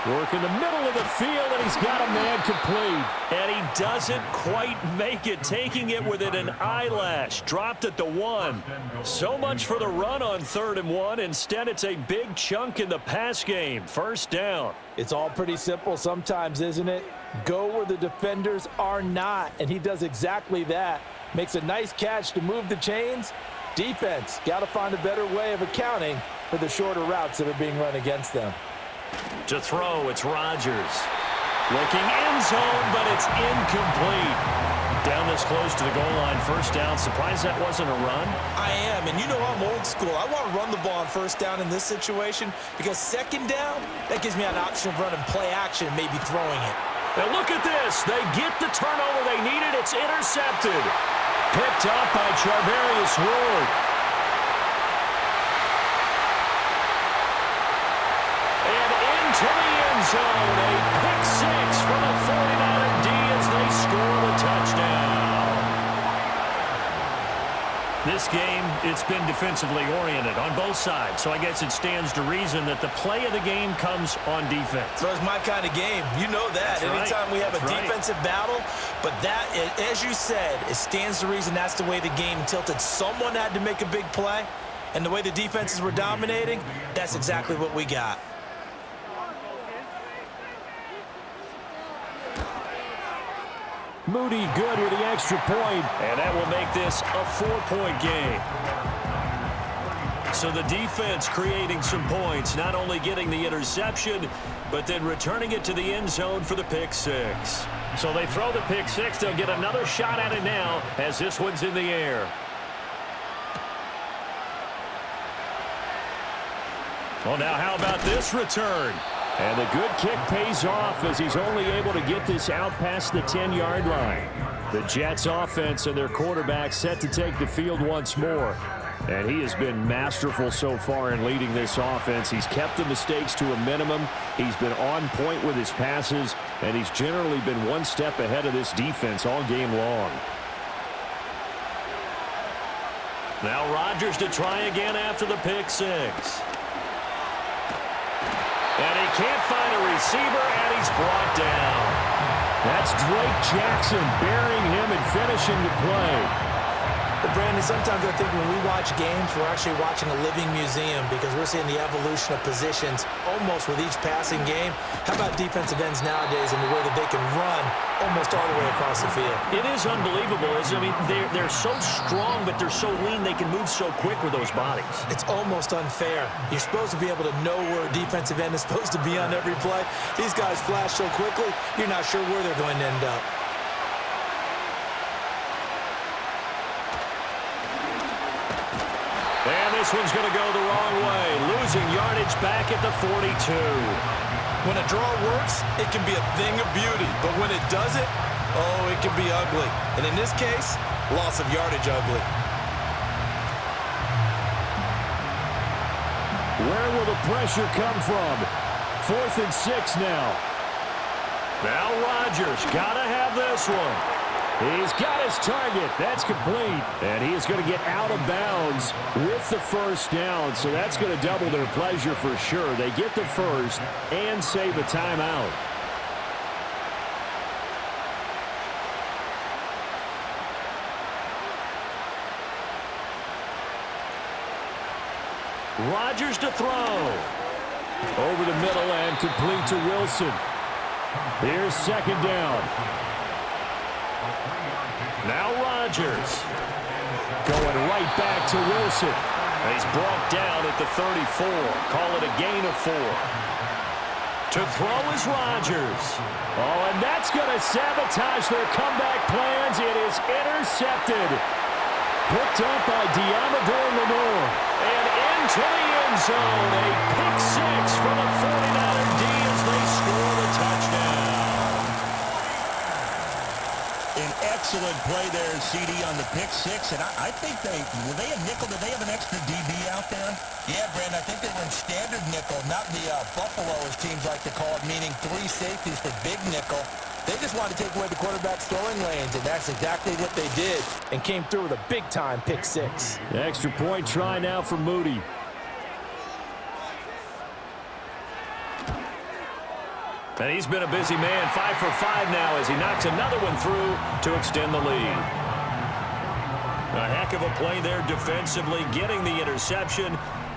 Work in the middle of the field, and he's got a man complete. And he doesn't quite make it, taking it within an eyelash. Dropped at the 1. So much for the run on 3rd and 1. Instead, it's a big chunk in the pass game. First down. It's all pretty simple sometimes, isn't it? Go where the defenders are not, and he does exactly that. Makes a nice catch to move the chains. Defense, got to find a better way of accounting for the shorter routes that are being run against them. To throw, it's Rodgers. Looking end zone, but it's incomplete. Down this close to the goal line, first down. Surprised that wasn't a run? I am, and you know I'm old school. I want to run the ball on first down in this situation because second down, that gives me an option of running play action and maybe throwing it. Now look at this. They get the turnover they needed. It's intercepted. Picked up by Charvarius Ward. And into the end zone. A pick six from a 49er D as they score the touchdown. This game, it's been defensively oriented on both sides, so I guess it stands to reason that the play of the game comes on defense. So it's my kind of game. You know that. That's Anytime we have a right. defensive battle, but that, as you said, it stands to reason that's the way the game tilted. Someone had to make a big play, and the way the defenses were dominating, that's exactly what we got. Moody good with the extra point, and that will make this a 4-point game. So the defense creating some points, not only getting the interception, but then returning it to the end zone for the pick six. So they throw the pick six. They'll get another shot at it now as this one's in the air. Well, now how about this return? And the good kick pays off as he's only able to get this out past the 10-yard line. The Jets offense and their quarterback set to take the field once more. And he has been masterful so far in leading this offense. He's kept the mistakes to a minimum. He's been on point with his passes, and he's generally been one step ahead of this defense all game long. Now Rodgers to try again after the pick six. And he can't find a receiver, and he's brought down. That's Drake Jackson burying him and finishing the play. But Brandon, sometimes I think when we watch games, we're actually watching a living museum because we're seeing the evolution of positions almost with each passing game. How about defensive ends nowadays and the way that they can run almost all the way across the field? It is unbelievable. I mean, they're so strong, but they're so lean. They can move so quick with those bodies. It's almost unfair. You're supposed to be able to know where a defensive end is supposed to be on every play. These guys flash so quickly, you're not sure where they're going to end up. And this one's going to go the wrong way, losing yardage back at the 42. When a draw works, it can be a thing of beauty. But when it doesn't, oh, it can be ugly. And in this case, loss of yardage ugly. Where will the pressure come from? 4th and 6 now. Now Rodgers got to have this one. He's got his target. That's complete. And he is going to get out of bounds with the first down. So that's going to double their pleasure for sure. They get the first and save a timeout. Rodgers to throw. Over the middle and complete to Wilson. Here's second down. Now Rodgers going right back to Wilson. He's brought down at the 34. Call it a gain of 4. To throw is Rodgers. Oh, and that's going to sabotage their comeback plans. It is intercepted. Picked up by Deommodore Lenoir. And into the end zone. A pick six from a 49er D as they score the touchdown. An excellent play there, CD, on the pick six. And I think were they a nickel? Did they have an extra DB out there? Yeah, Brandon, I think they were in standard nickel, not the Buffalo, as teams like to call it, meaning 3 safeties for big nickel. They just wanted to take away the quarterback's throwing lanes, and that's exactly what they did, and came through with a big-time pick six. Extra point try now for Moody. And he's been a busy man, 5 for 5 now as he knocks another one through to extend the lead. A heck of a play there defensively, getting the interception,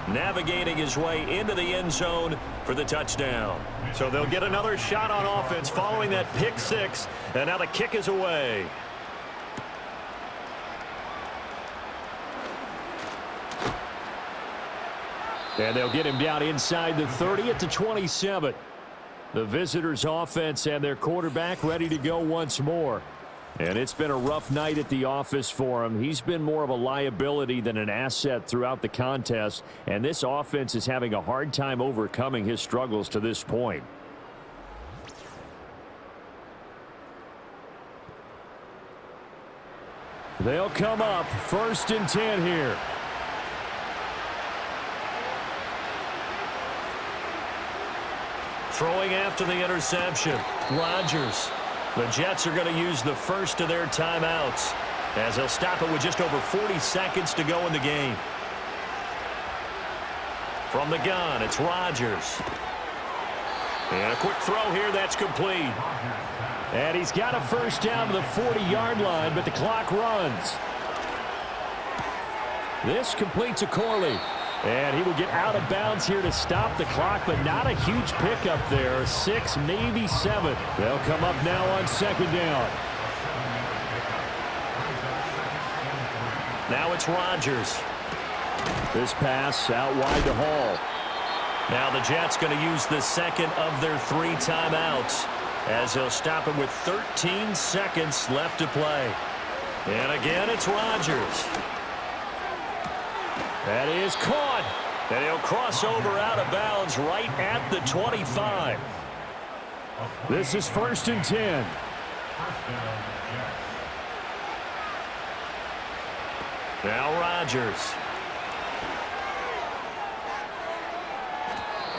navigating his way into the end zone for the touchdown. So they'll get another shot on offense following that pick six, and now the kick is away. And they'll get him down inside the 30 at the 27. The visitors' offense and their quarterback ready to go once more. And it's been a rough night at the office for him. He's been more of a liability than an asset throughout the contest. And this offense is having a hard time overcoming his struggles to this point. They'll come up 1st and 10 here. Throwing after the interception, Rodgers. The Jets are going to use the first of their timeouts as they'll stop it with just over 40 seconds to go in the game. From the gun, it's Rodgers. And a quick throw here that's complete. And he's got a first down to the 40-yard line, but the clock runs. This completes a Corley. And he will get out of bounds here to stop the clock, but not a huge pickup there. 6, maybe 7. They'll come up now on 2nd down. Now it's Rodgers. This pass out wide to Hall. Now the Jets going to use the second of their 3 timeouts as they'll stop it with 13 seconds left to play. And again, it's Rodgers. That is caught, and he'll cross over out of bounds right at the 25. This is 1st and 10. Now Rodgers.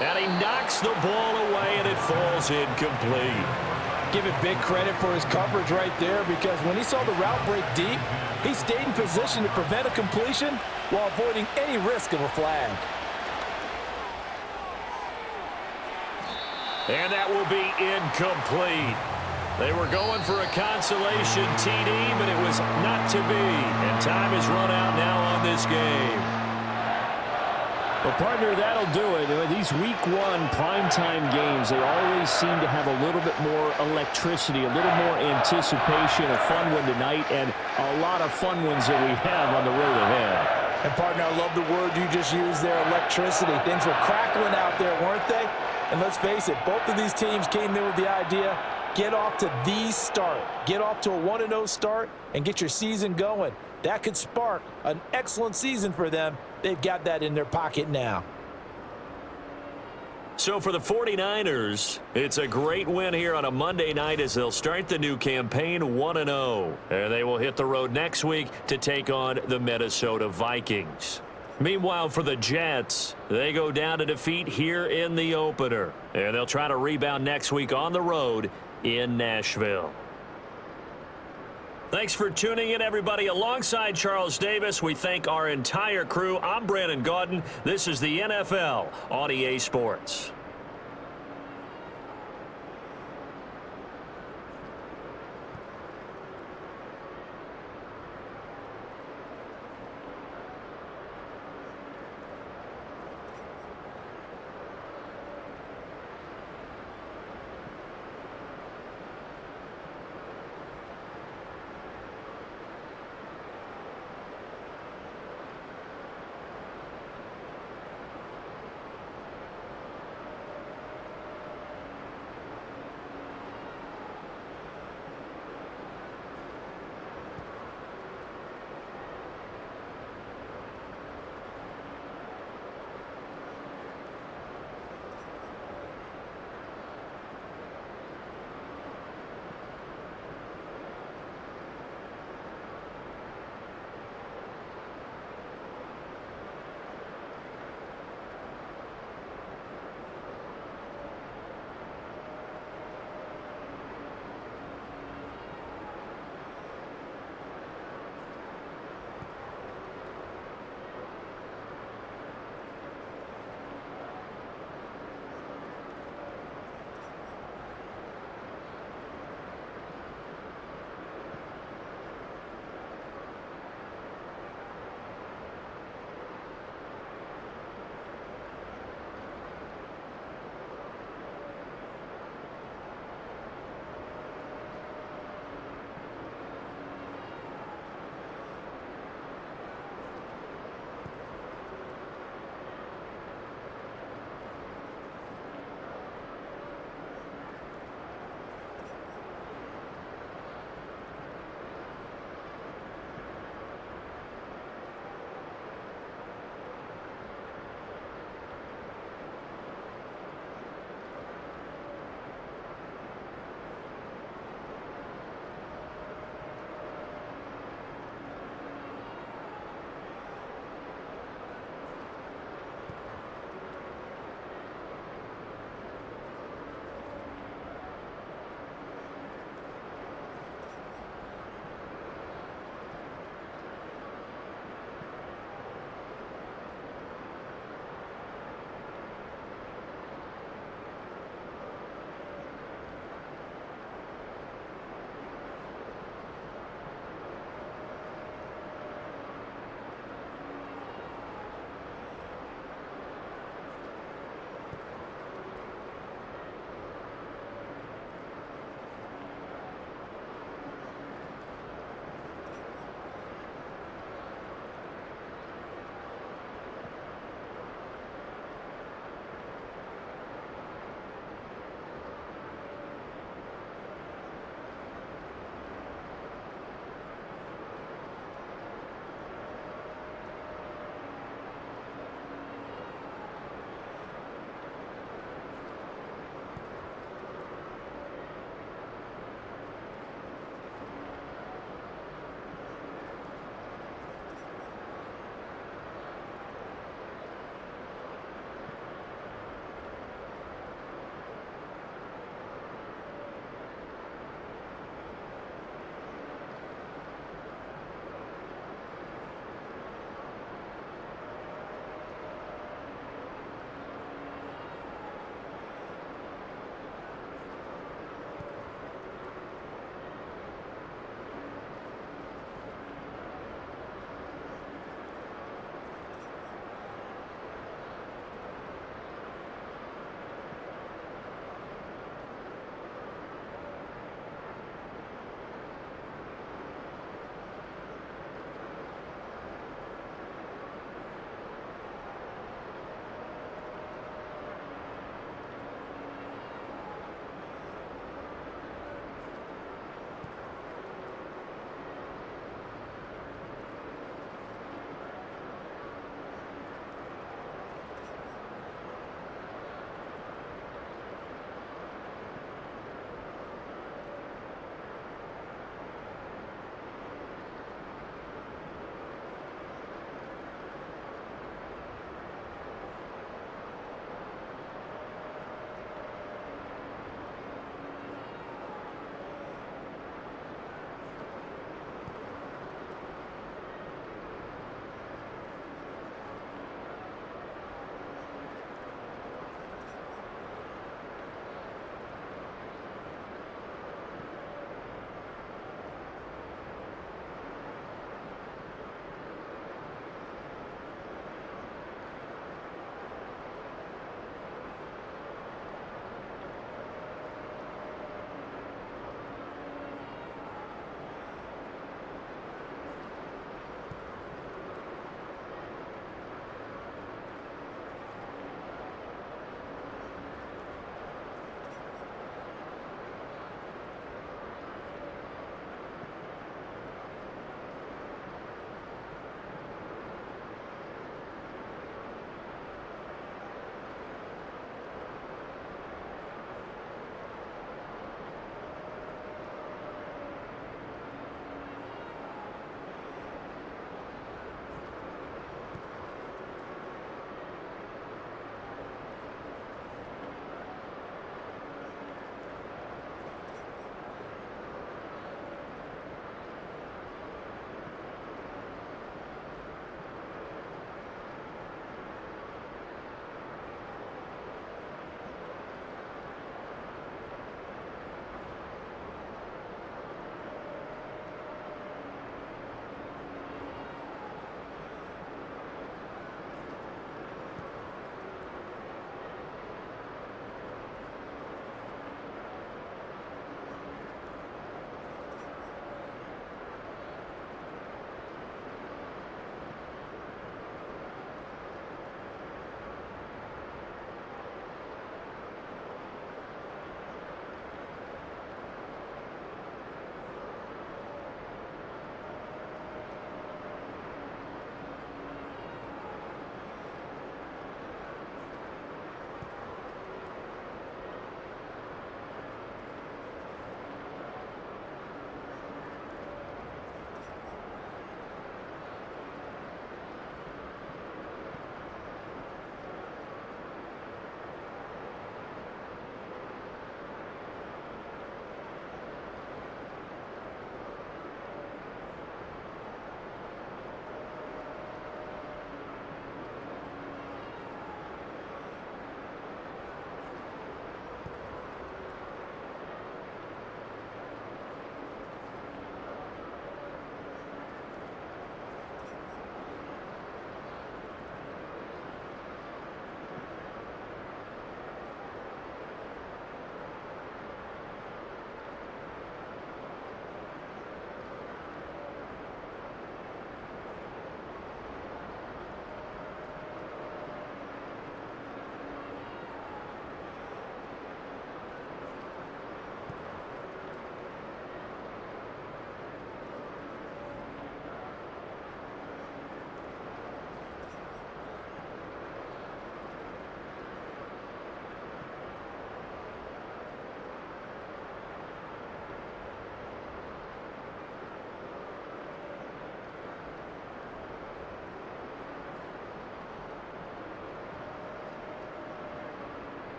And he knocks the ball away, and it falls incomplete. Give it big credit for his coverage right there, because when he saw the route break deep, he stayed in position to prevent a completion while avoiding any risk of a flag. And that will be incomplete. They were going for a consolation TD, but it was not to be. And time has run out now on this game. Well, partner, that'll do it. These Week 1 primetime games, they always seem to have a little bit more electricity, a little more anticipation. A fun one tonight, and a lot of fun ones that we have on the road ahead. And, partner, I love the word you just used there, electricity. Things were crackling out there, weren't they? And let's face it, both of these teams came in with the idea, get off to the start. Get off to a 1-0 start and get your season going. That could spark an excellent season for them. They've got that in their pocket now. So for the 49ers, it's a great win here on a Monday night as they'll start the new campaign 1-0. And they will hit the road next week to take on the Minnesota Vikings. Meanwhile, for the Jets, they go down to defeat here in the opener. And they'll try to rebound next week on the road in Nashville. Thanks for tuning in, everybody. Alongside Charles Davis, we thank our entire crew. I'm Brandon Gaudin. This is the NFL on EA Sports.